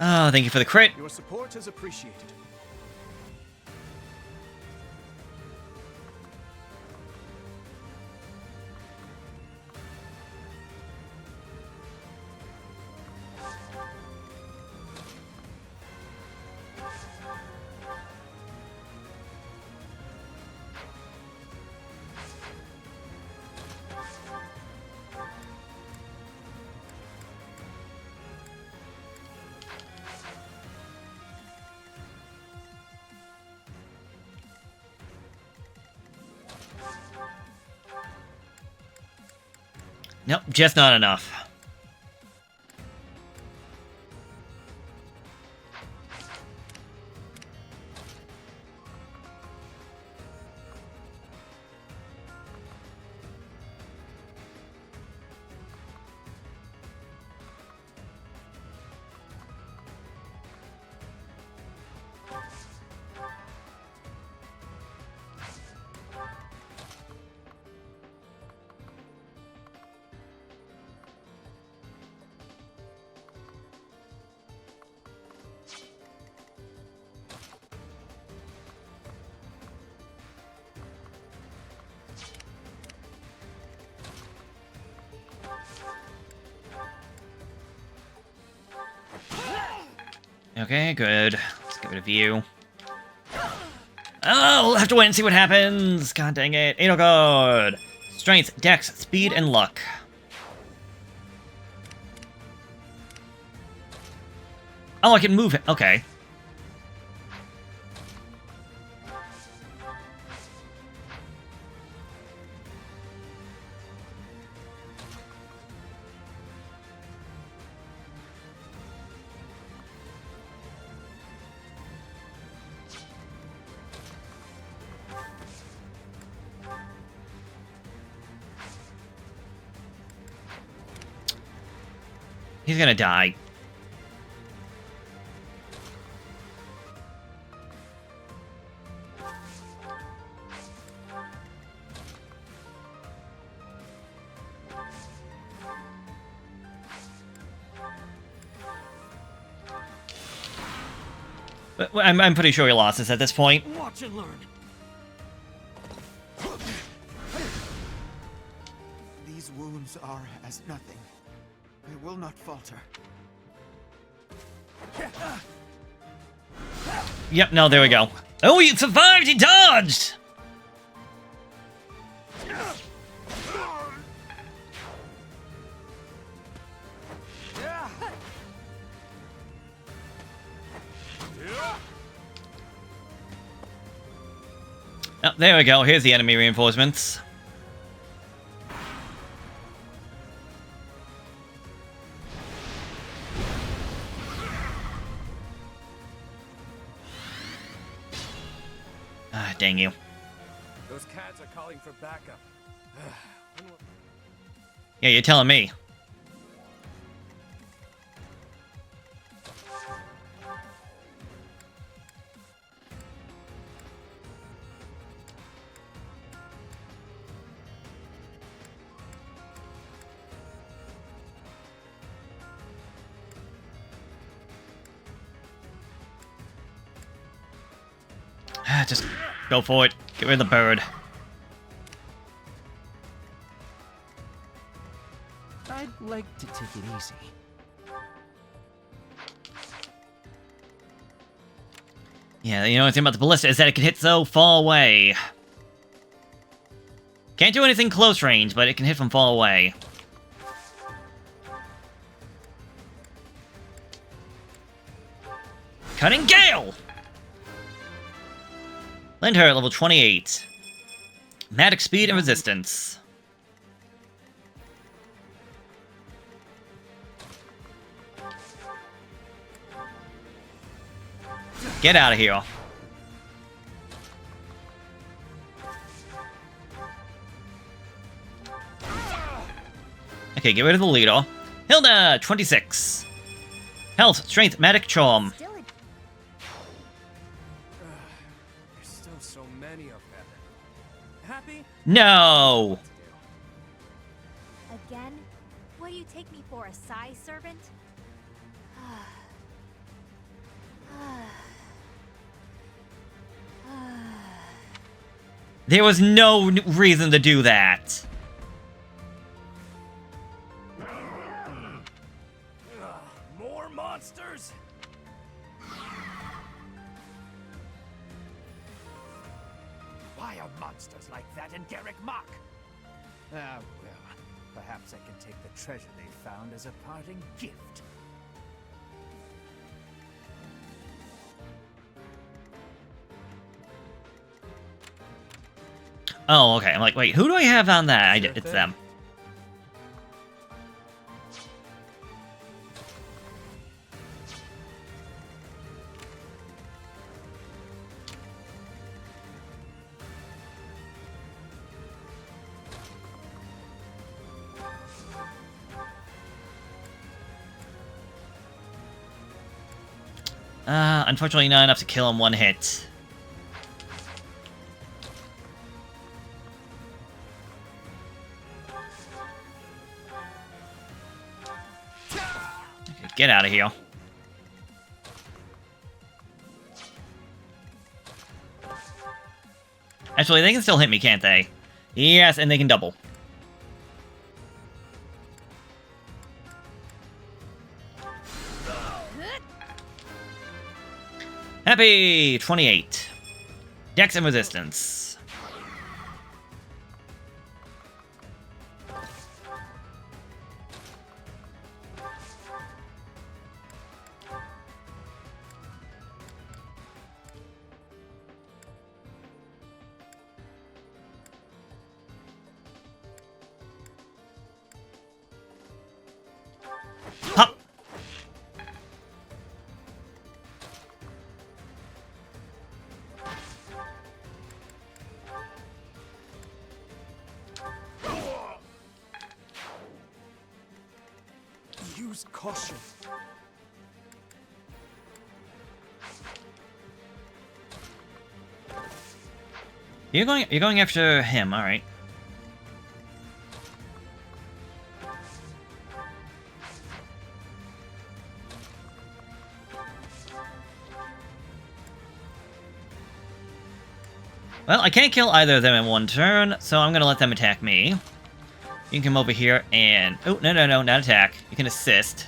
Oh, thank you for the crit. Your support is appreciated. Nope, just not enough. Okay, good. Let's get rid of you. Oh, we'll have to wait and see what happens. God dang it. 8 God. Strength, Dex, Speed, and Luck. Oh, I can move it. Okay. He's gonna die. But I'm pretty sure he lost this at this point. Watch and learn. These wounds are as nothing. I will not falter. Yep, no, there we go. Oh, he survived! He dodged! Oh, there we go. Here's the enemy reinforcements. Ah, dang you. Those cats are calling for backup. Yeah, you're telling me. Just go for it. Get rid of the bird. I'd like to take it easy. Yeah, you know anything about the ballista is that it can hit so far away. Can't do anything close range, but it can hit from far away. Cutting Gale! Lend her at level 28. Magic speed and resistance. Get out of here. Okay, get rid of the leader. Hilda, 26. Health, strength, magic, charm. There's still so many of them. Happy? No! Again? What do you take me for, a Psy servant? There was no reason to do that. More monsters? Why are monsters like that in Garrick Mach? Ah, well, perhaps I can take the treasure they found as a parting gift. Oh, okay. I'm like, wait, who do I have on that? It's them. Unfortunately not enough to kill him one hit. Okay, get out of here. Actually, they can still hit me, can't they? Yes, and they can double. Happy 28. Dex and resistance. Pop! Use caution. You're going after him, alright. Well, I can't kill either of them in one turn, so I'm gonna let them attack me. You can come over here and... Oh, no, not attack. You can assist.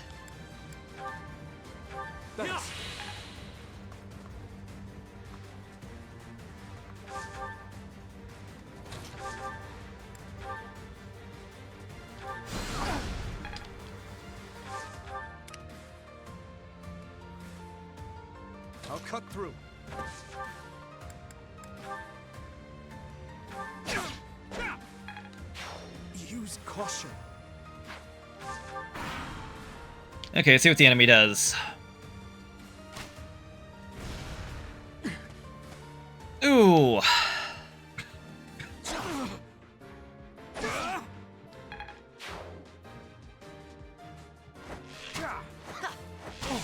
I'll cut through. Use caution. Okay, let's see what the enemy does. Ooh.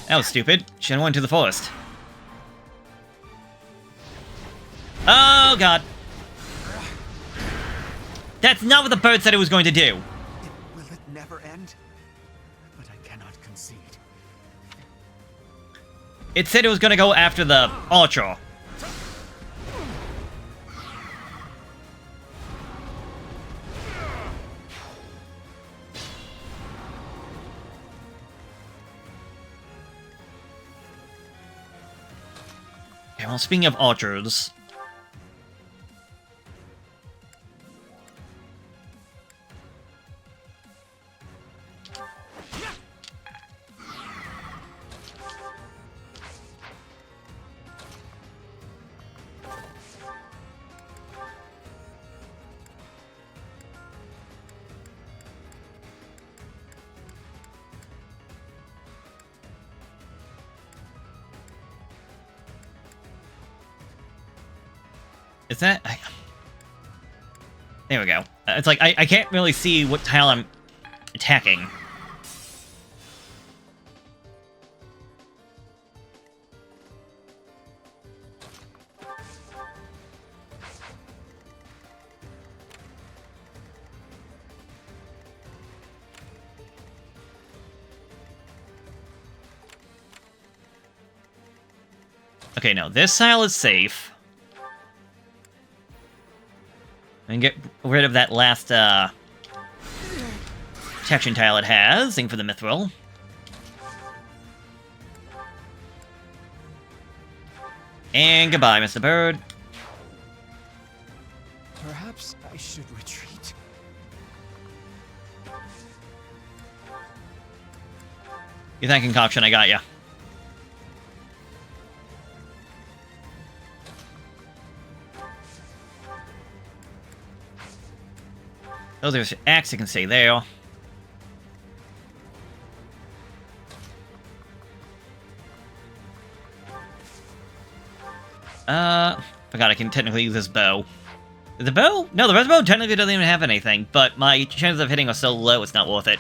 That was stupid. Should've went to the forest. Oh, God. That's not what the bird said it was going to do. Will it never end? But I cannot concede. It said it was going to go after the archer. Okay, well, speaking of archers... Is that... There we go. It's like, I can't really see what tile I'm attacking. Okay, no, this tile is safe. And get rid of that last, protection tile it has. Thing for the mithril. And goodbye, Mr. Bird. Perhaps I should retreat. You think concoction, I got ya. Oh, there's an axe I can stay there. Forgot I can technically use this bow. The bow? No, the red bow technically doesn't even have anything, but my chances of hitting are so low it's not worth it.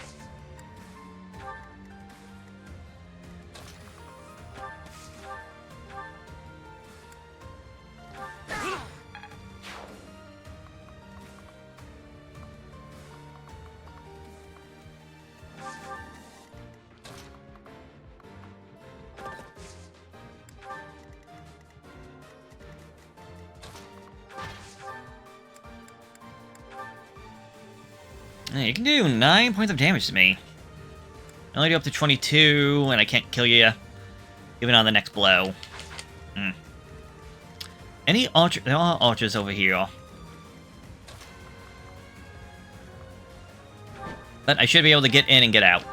You can do 9 points of damage to me. I only do up to 22, and I can't kill you even on the next blow. Any archer? There are archers over here. But I should be able to get in and get out.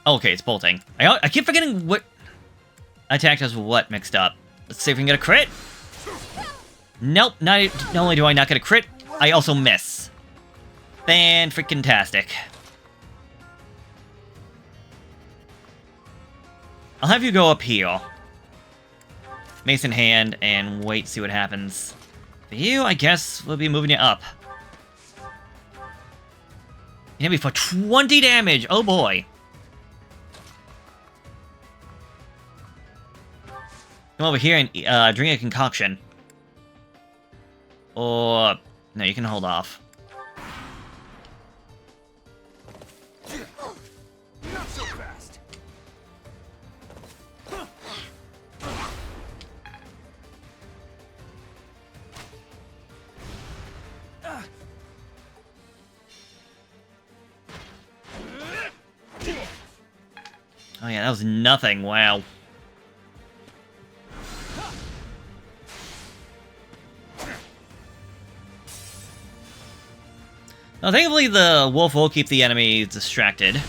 Okay, it's bolting. I keep forgetting what... Attacked as what mixed up? Let's see if we can get a crit. Nope, not only do I not get a crit, I also miss. Fan-freaking-tastic. I'll have you go up here. Mace in hand, and wait, see what happens. For you, I guess we'll be moving you up. You hit me for 20 damage! Oh boy! Come over here and drink a concoction. Or... no, you can hold off. Not so fast. Oh yeah, that was nothing, wow. Now, thankfully, the wolf will keep the enemy distracted.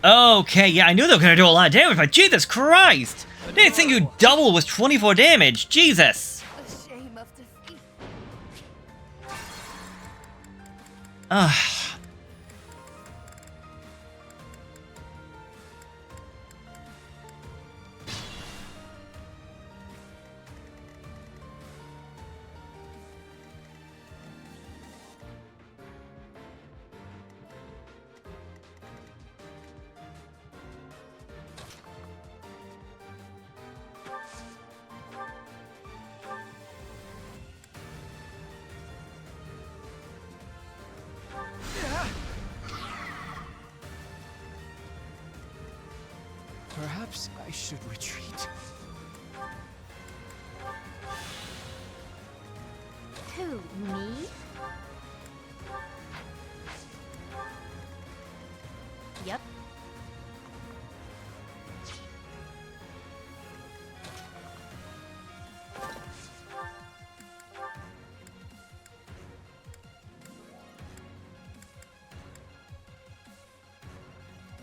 Okay, yeah, I knew they were gonna do a lot of damage, but Jesus Christ! I didn't think you double was 24 damage, Jesus! A shame of defeat. Ugh. Perhaps I should retreat. Who, me? Yep.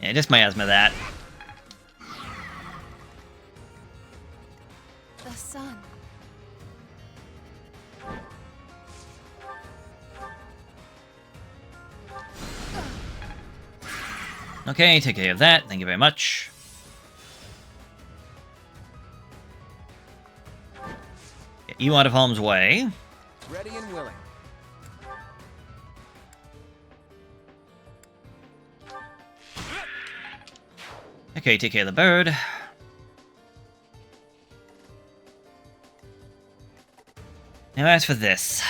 Yeah, just miasma that. The sun. Okay, take care of that. Thank you very much. Get you out of harm's way. Ready and willing. Okay, take care of the bird. Now as for this.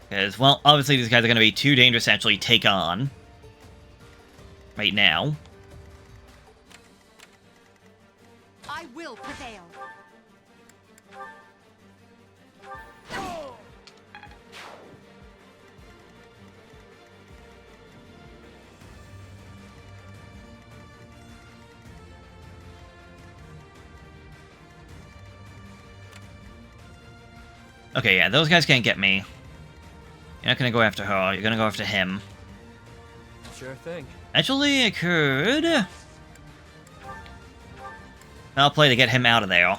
Because, well, obviously these guys are going to be too dangerous to actually take on. Right now. I will prevail. Okay, yeah, those guys can't get me. You're not gonna go after her, you're gonna go after him. Sure thing. Actually, I could... I'll play to get him out of there.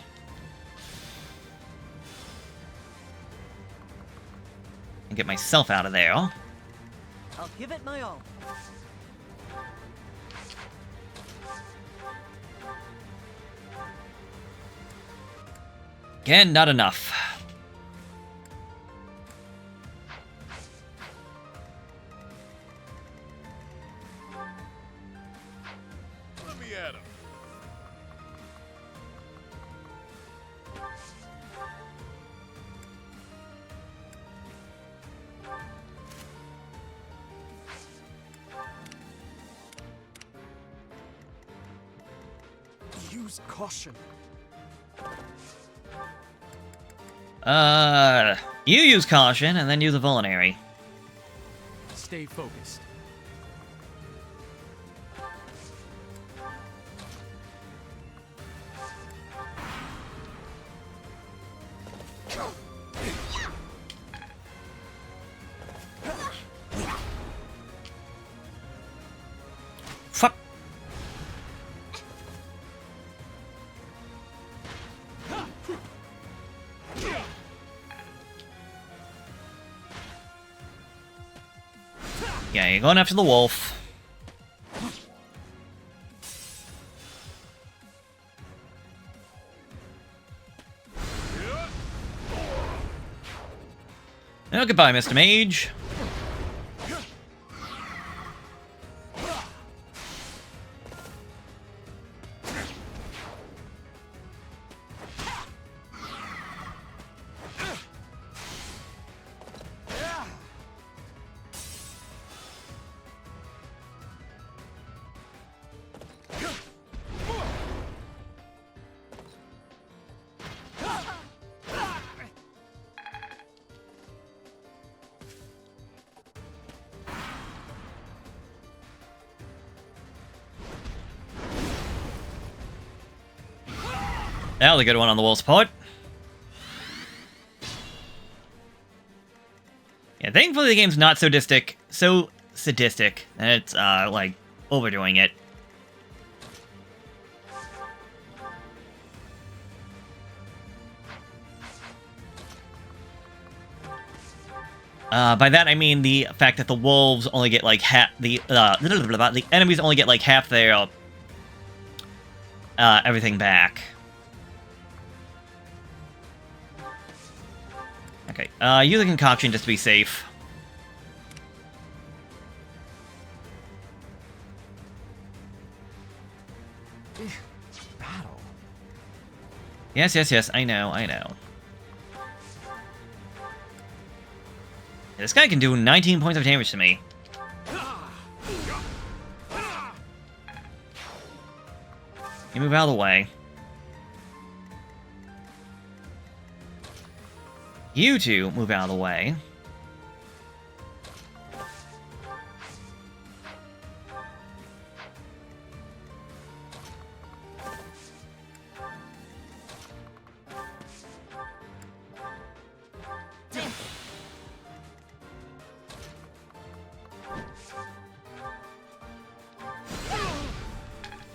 And get myself out of there. I'll give it my all. Again, not enough. Let me at him. Use caution. You use caution and then use a vulnerary. Stay focused. Fuck. Yeah, you're going after the wolf. Oh, goodbye, Mr. Mage. That was a good one on the wolf's part. Yeah, thankfully the game's not so sadistic, and it's, like, overdoing it. By that I mean the fact that the wolves only get, like, the enemies only get, like, half their, everything back. Okay, use a concoction just to be safe. Battle. Yes, I know. This guy can do 19 points of damage to me. You move out of the way. You two move out of the way.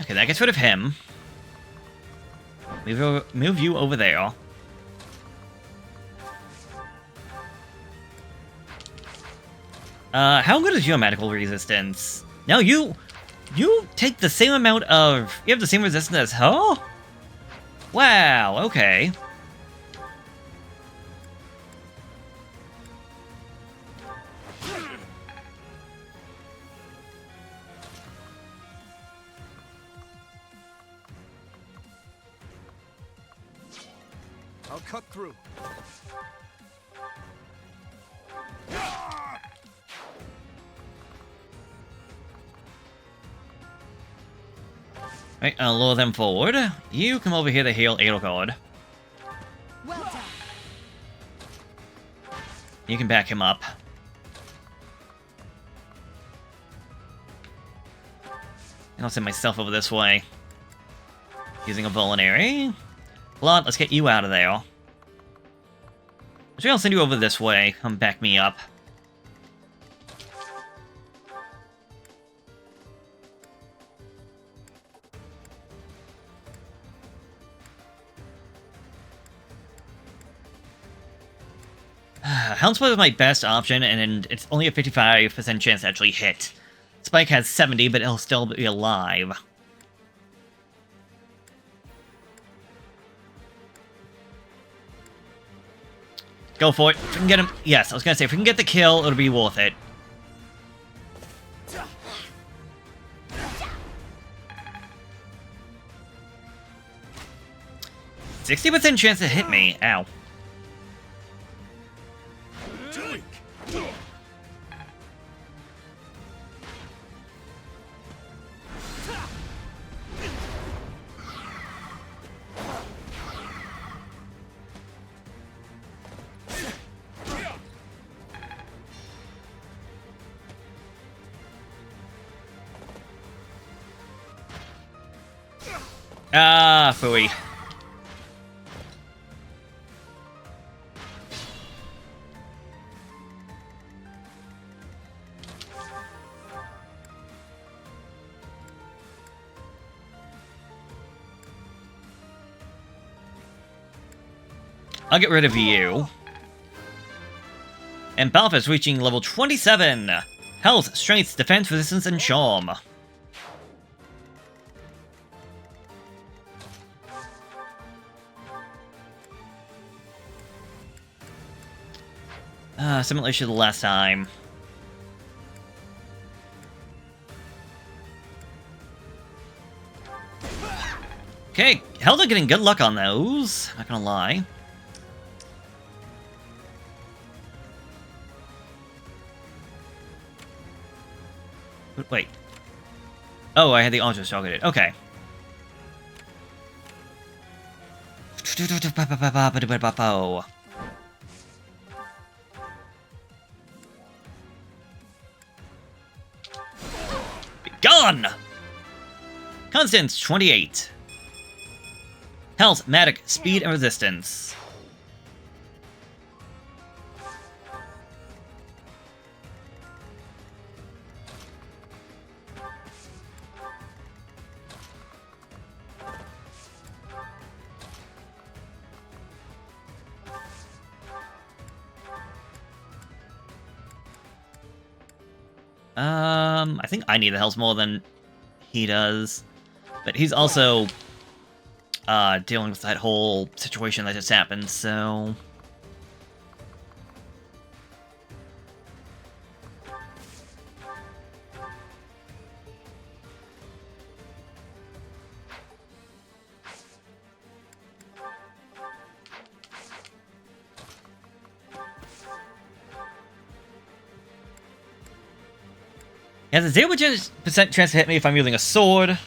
Okay, that gets rid of him. Move you over there. How good is your medical resistance? No, you take the same amount of... You have the same resistance as her? Wow, okay. I'll cut through. Right, I'll lure them forward. You come over here to heal Edelgard. Well done. You can back him up. And I'll send myself over this way. Using a vulnerary. Blood, let's get you out of there. Actually, I'll send you over this way. Come back me up. Houndsport is my best option, and it's only a 55% chance to actually hit. Spike has 70, but it'll still be alive. Go for it. If we can get him... Yes, I was gonna say, if we can get the kill, it'll be worth it. %60% chance to hit me. Ow. Ah, phooey. I'll get rid of you. And Balthus reaching level 27. Health, Strength, Defense, Resistance, and Charm. Similar issue to the last time. Okay, Helda getting good luck on those, not gonna lie. Wait. Oh, I had the auto targeted. Okay. Be gone! Constance, 28. Health, Magic, Speed, and Resistance. I think I need the health more than he does. But he's also dealing with that whole situation that just happened, so... It has a 0% chance to hit me if I'm using a sword.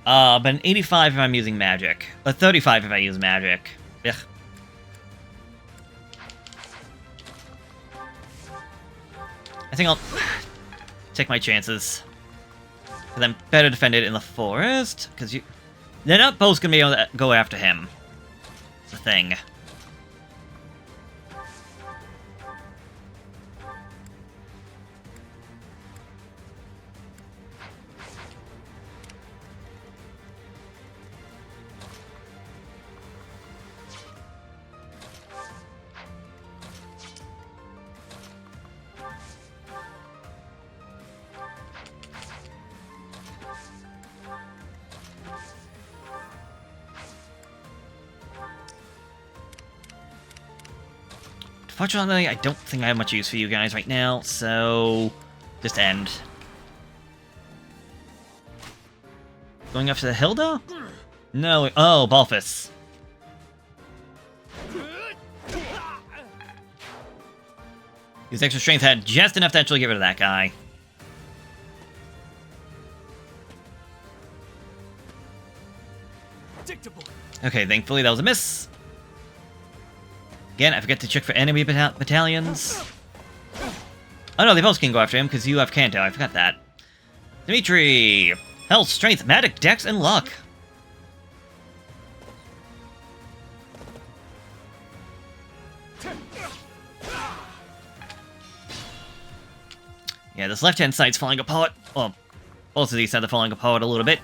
But an 85 if I'm using magic. A 35 if I use magic. Ugh. I think I'll take my chances. Because I'm better defended in the forest. Because they're not both going to be able to go after him. It's the thing. Fortunately, I don't think I have much use for you guys right now, so... just end. Going after the Hilda? No, oh, Balthus. His extra strength had just enough to actually get rid of that guy. Okay, thankfully that was a miss. Again, I forget to check for enemy battalions. Oh no, they both can go after him, because you have Kanto, I forgot that. Dimitri! Health, Strength, Magic, Dex, and Luck. Yeah, this left-hand side's falling apart. Well, both of these sides are falling apart a little bit.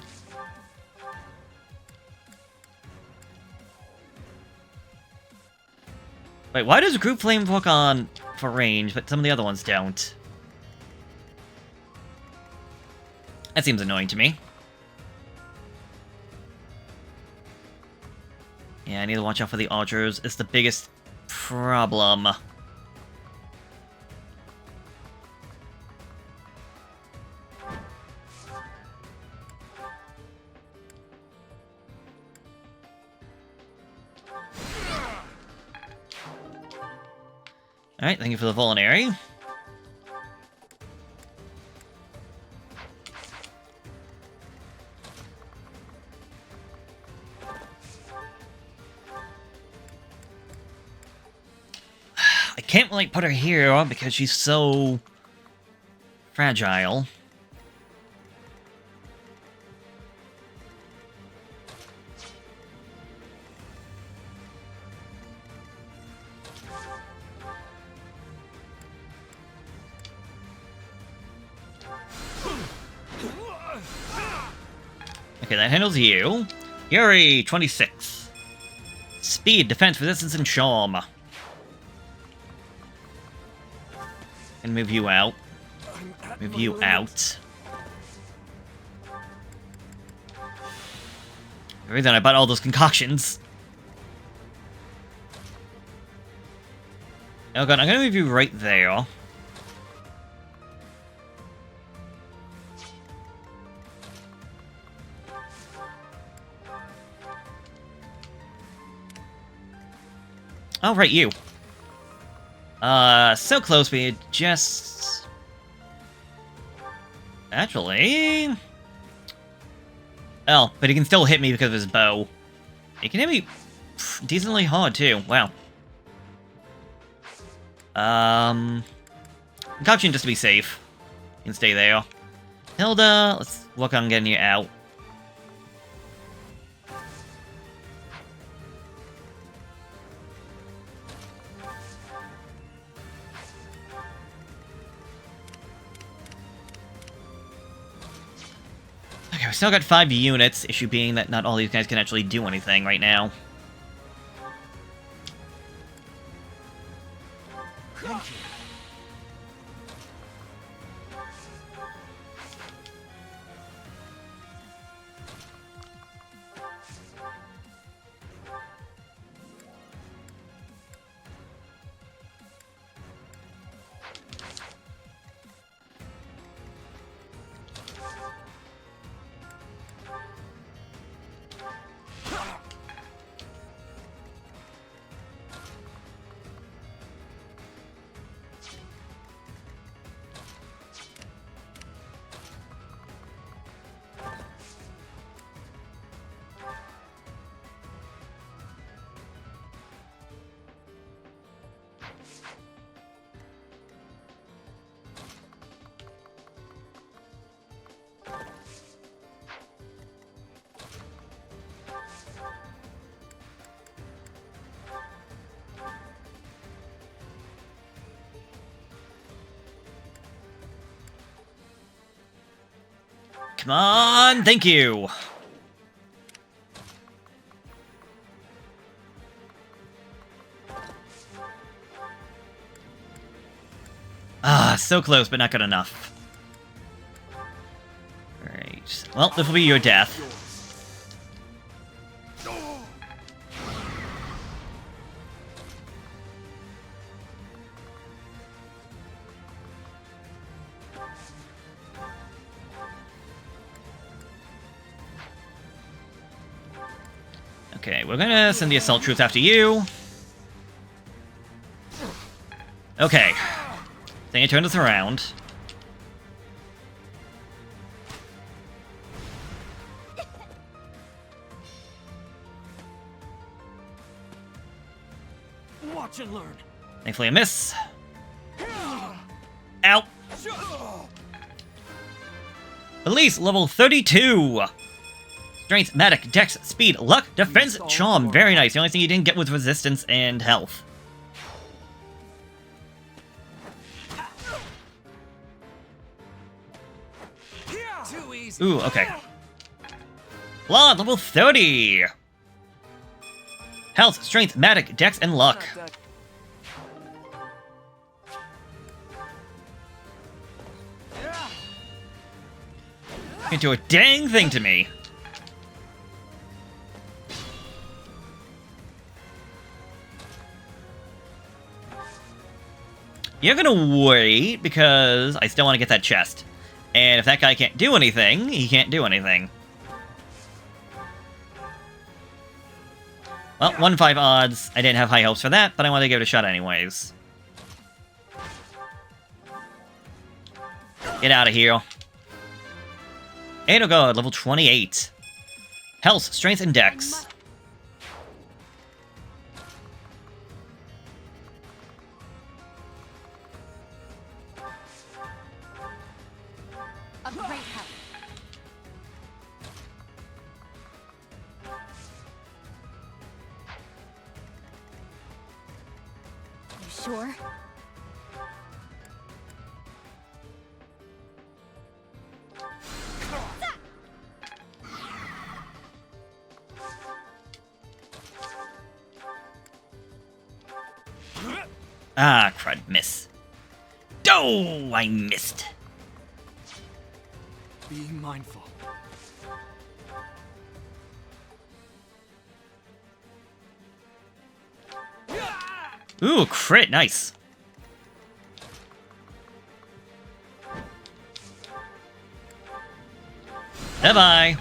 Wait, why does Group Flame work on for range, but some of the other ones don't? That seems annoying to me. Yeah, I need to watch out for the archers. It's the biggest problem. Alright, thank you for the vulnerary. I can't really put her here because she's so fragile. Okay, that handles you. Yuri, 26. Speed, defense, resistance, and charm. And move you out. Move you out. The reason I bought all those concoctions. Oh god, I'm gonna move you right there. Oh, right, you. So close, we just... Actually... Oh, but he can still hit me because of his bow. He can hit me decently hard, too. Wow. Concoction just to be safe. You can stay there. Hilda, let's work on getting you out. Okay, we still got 5 units, issue being that not all these guys can actually do anything right now. Thank you. Come on, thank you. Ah, so close, but not good enough. Great. Well, this will be your death. Okay, we're gonna send the assault troops after you. Okay. Then you turn this around. Watch and learn. Thankfully a miss. Ow. Police level 32. Strength, medic, dex, speed, luck, defense, charm. Very nice. The only thing you didn't get was resistance and health. Ooh, okay. Blood, level 30. Health, strength, medic, dex, and luck. You can do a dang thing to me. You're gonna wait, because I still want to get that chest. And if that guy can't do anything, he can't do anything. Well, 1-5 odds. I didn't have high hopes for that, but I wanted to give it a shot anyways. Get out of here. 8 oh god, level 28. Health, strength, and dex. A great help. You sure? Ah, crud, miss. Oh, I missed. Be mindful. Ooh, crit, nice. Bye-bye.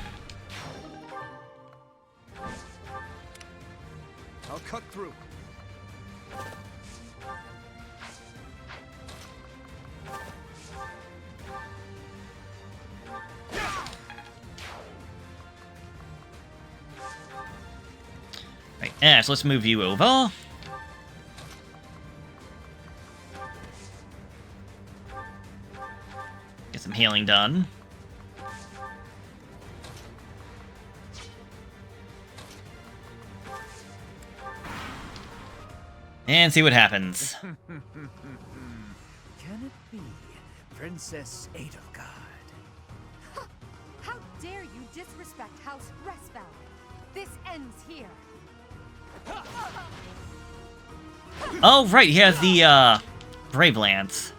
I'll cut through. Right, yeah, so let's move you over. Get some healing done. And see what happens. Can it be Princess Edelgard? How dare you disrespect House Resval? This ends here. Oh, right, he has the, Brave Lance.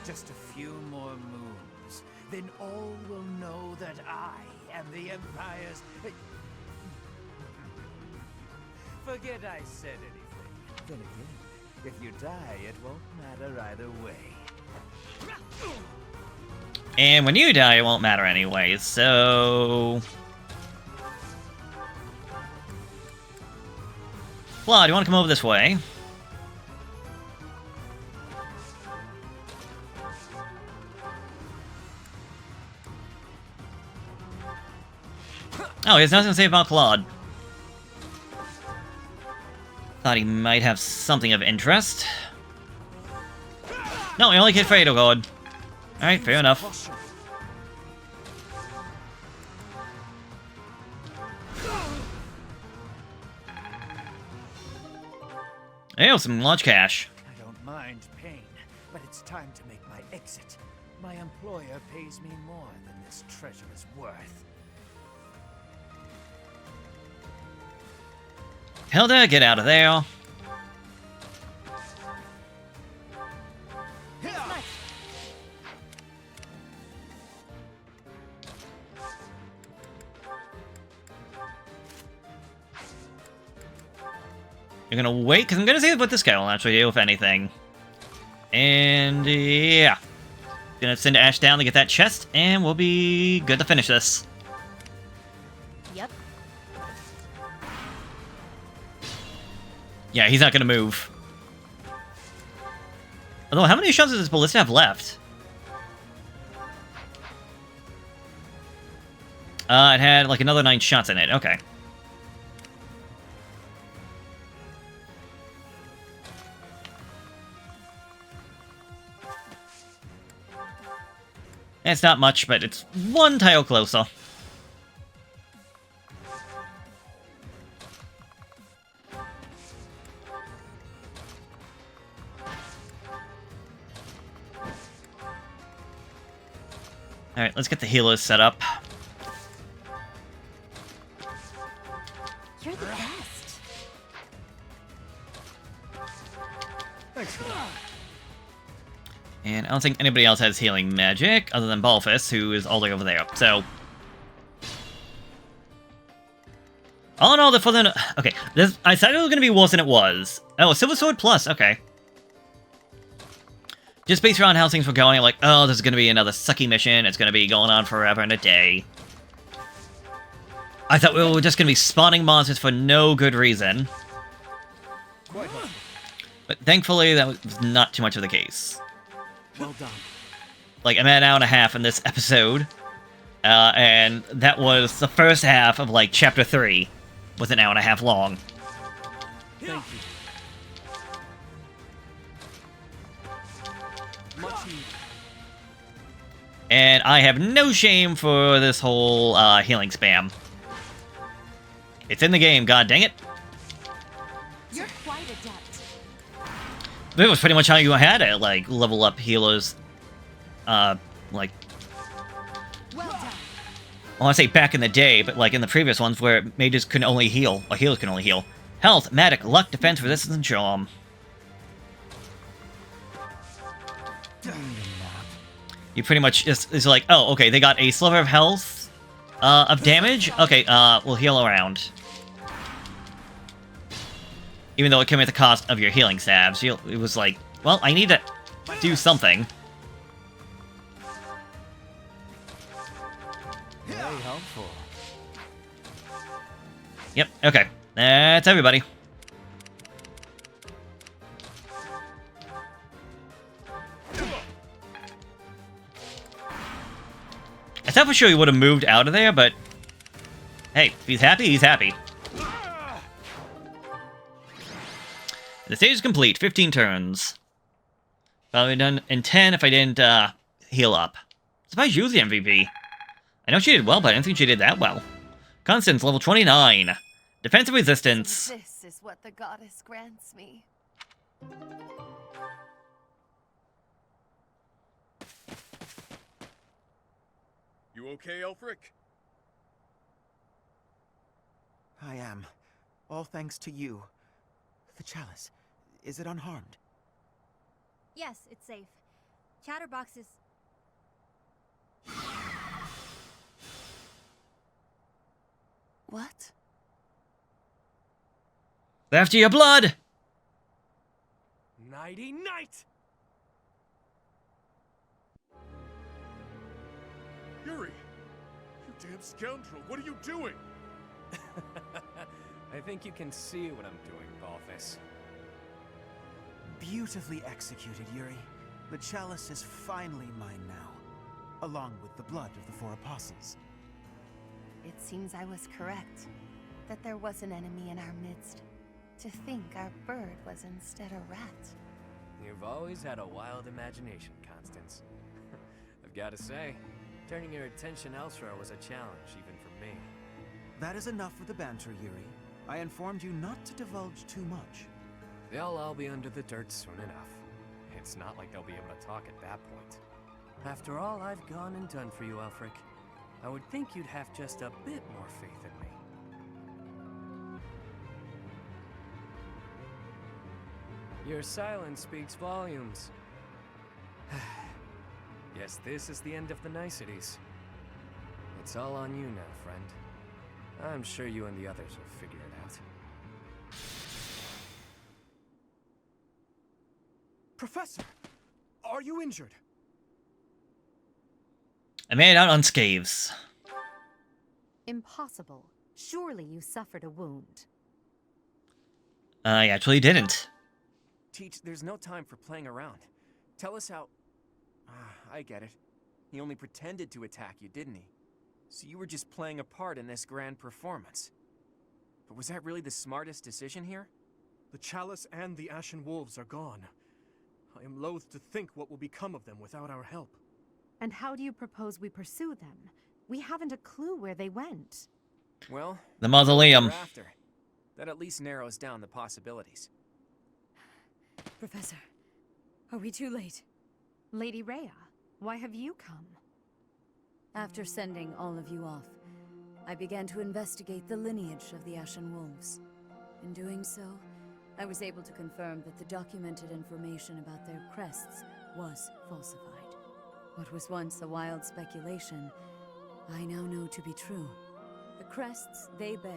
Just a few more moons, then all will know that I am the Empire's... Forget I said anything. Then again, if you die, it won't matter either way. And when you die, it won't matter anyway, so... Flaw, do you want to come over this way? Oh, he has nothing to say about Claude. Thought he might have something of interest. No, he only cared for Edelgard. Alright, fair enough. Hey, some large cash. I don't mind pain, but it's time to make my exit. My employer pays me more than this treasure is worth. Hilda, get out of there. You're gonna wait, because I'm gonna see what this guy will actually do, if anything. And, yeah. Gonna send Ash down to get that chest, and we'll be good to finish this. Yep. Yeah, he's not gonna move. Although, how many shots does this ballista have left? It had, like, another 9 shots in it. Okay. It's not much, but it's one tile closer. Alright, let's get the healers set up. You're the best. Thanks for that. And I don't think anybody else has healing magic, other than Balfus, who is all the way over there, so... All in all, the further... Okay, I said it was going to be worse than it was. Oh, Silver Sword Plus, okay. Just based around how things were going, like, oh, this is going to be another sucky mission, it's going to be going on forever and a day. I thought we were just going to be spawning monsters for no good reason. But thankfully, that was not too much of the case. Well done. Like, I'm at an hour and a half in this episode, and that was the first half of, like, Chapter 3, was an hour and a half long. Thank you. Much needed. And I have no shame for this whole healing spam. It's in the game, god dang it. That was pretty much how you had it, like, level up healers. Like... Well done. I want to say back in the day, but like in the previous ones where mages can only heal, or healers can only heal. Health, magic, luck, defense, resistance, and charm. You pretty much just, it's like, oh, okay, they got a sliver of health, of damage? Okay, we'll heal around. Even though it came at the cost of your healing salves. It was like, well, I need to do something. Very helpful. Yep, okay. That's everybody. I thought for sure he would have moved out of there, but... Hey, if he's happy, he's happy. The stage is complete. 15 turns. Probably done in 10 if I didn't heal up. Surprised you was the MVP. I know she did well, but I didn't think she did that well. Constance, level 29. Defensive resistance. This is what the goddess grants me. You okay, Alefric? I am. All thanks to you. The chalice. Is it unharmed? Yes, it's safe. Chatterbox is... What? After your blood! Nighty night! Yuri! You damn scoundrel, what are you doing? I think you can see what I'm doing, Balthus. Beautifully executed, Yuri. The chalice is finally mine now, along with the blood of the 4 apostles. It seems I was correct. That there was an enemy in our midst. To think our bird was instead a rat. You've always had a wild imagination, Constance. I've got to say, turning your attention elsewhere was a challenge, even for me. That is enough of the banter, Yuri. I informed you not to divulge too much. They'll all be under the dirt soon enough. It's not like they'll be able to talk at that point. After all I've gone and done for you, Alefric, I would think you'd have just a bit more faith in me. Your silence speaks volumes. Guess this is the end of the niceties. It's all on you now, friend. I'm sure you and the others will figure it out. Professor! Are you injured? I made it out unscathed. Impossible. Surely you suffered a wound. I actually didn't. Teach, there's no time for playing around. Tell us how... I get it. He only pretended to attack you, didn't he? So you were just playing a part in this grand performance. But was that really the smartest decision here? The chalice and the Ashen Wolves are gone. I am loath to think what will become of them without our help. And how do you propose we pursue them? We haven't a clue where they went. Well, the mausoleum. After. That at least narrows down the possibilities. Professor, are we too late? Lady Rhea, why have you come? After sending all of you off, I began to investigate the lineage of the Ashen Wolves. In doing so, I was able to confirm that the documented information about their crests was falsified. What was once a wild speculation, I now know to be true. The crests they bear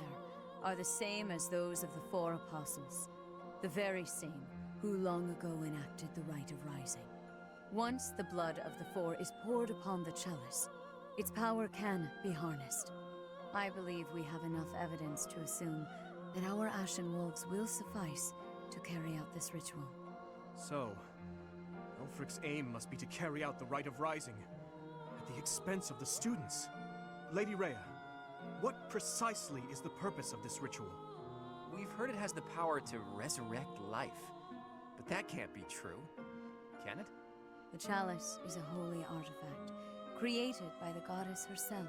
are the same as those of the 4 apostles, the very same who long ago enacted the Rite of Rising. Once the blood of the 4 is poured upon the chalice, its power can be harnessed. I believe we have enough evidence to assume that our Ashen Wolves will suffice to carry out this ritual. So, Alefric's aim must be to carry out the Rite of Rising, at the expense of the students. Lady Rhea, what precisely is the purpose of this ritual? We've heard it has the power to resurrect life, but that can't be true, can it? The chalice is a holy artifact, created by the goddess herself.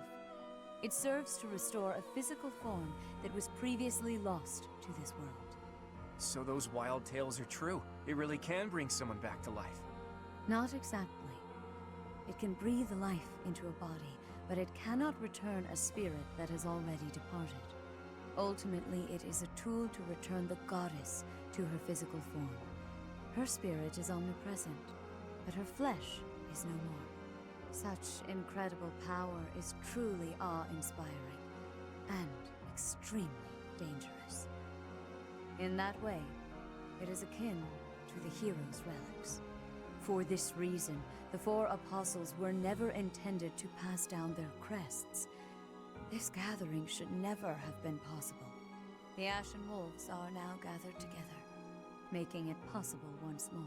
It serves to restore a physical form that was previously lost to this world. So those wild tales are true. It really can bring someone back to life. Not exactly. It can breathe life into a body, but it cannot return a spirit that has already departed. Ultimately, it is a tool to return the goddess to her physical form. Her spirit is omnipresent, but her flesh is no more. Such incredible power is truly awe-inspiring and extremely dangerous. In that way, it is akin to the hero's relics. For this reason, the four apostles were never intended to pass down their crests. This gathering should never have been possible. The Ashen Wolves are now gathered together, making it possible once more.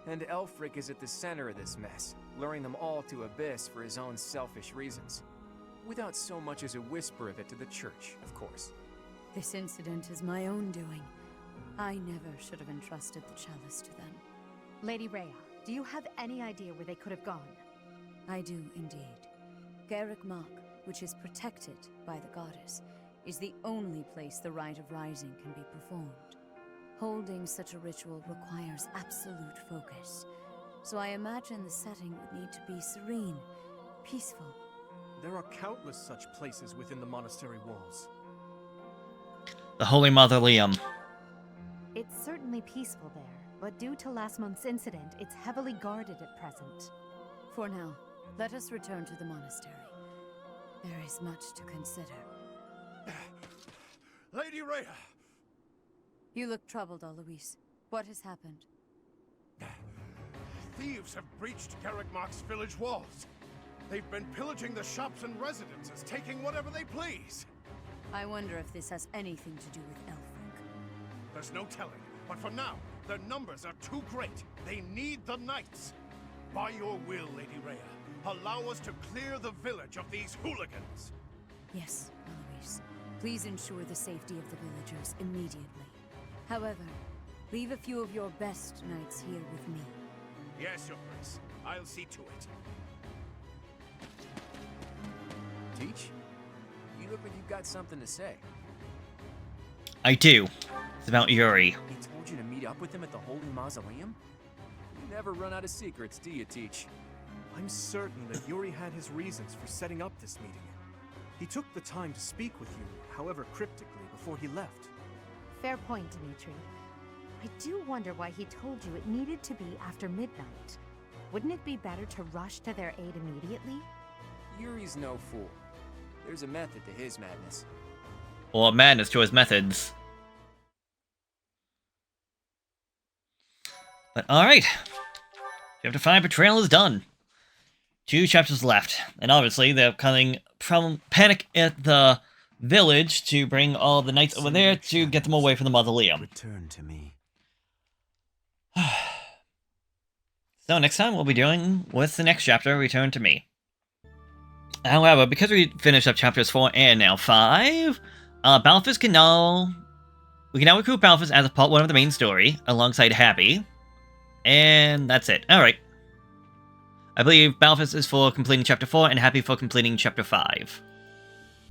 And Alefric is at the center of this mess, luring them all to Abyss for his own selfish reasons. Without so much as a whisper of it to the church, of course. This incident is my own doing. I never should have entrusted the chalice to them. Lady Rhea, do you have any idea where they could have gone? I do indeed. Garrick Mach, which is protected by the goddess, is the only place the Rite of Rising can be performed. Holding such a ritual requires absolute focus, so I imagine the setting would need to be serene, peaceful. There are countless such places within the monastery walls. The Holy Mausoleum. It's certainly peaceful there, but due to last month's incident, it's heavily guarded at present. For now, let us return to the monastery. There is much to consider. Lady Rhea! You look troubled, Alois. What has happened? Thieves have breached Garrick Mach's village walls. They've been pillaging the shops and residences, taking whatever they please. I wonder if this has anything to do with Alefric. There's no telling, but for now, their numbers are too great. They need the knights. By your will, Lady Rhea, allow us to clear the village of these hooligans. Yes, Alois. Please ensure the safety of the villagers immediately. However, leave a few of your best knights here with me. Yes, Your Grace. I'll see to it. Teach? You look like you've got something to say. I do. It's about Yuri. He told you to meet up with him at the Holy Mausoleum? You never run out of secrets, do you, Teach? I'm certain that Yuri had his reasons for setting up this meeting. He took the time to speak with you, however cryptically, before he left. Fair point, Dimitri. I do wonder why he told you it needed to be after midnight. Wouldn't it be better to rush to their aid immediately? Yuri's no fool. There's a method to his madness. Or madness to his methods. But alright. Chapter 5 Betrayal is done. 2 chapters left. And obviously they're causing panic at the village to bring all the knights over there to get them away from the mausoleum. Return to me. So next time we'll be doing with the next chapter, Return to Me. However, because we finished up chapters 4 and now 5, Balthus can now... We can now recruit Balthus as a part 1 of the main story, alongside Happy. And that's it. Alright. I believe Balthus is for completing chapter 4 and Happy for completing chapter 5.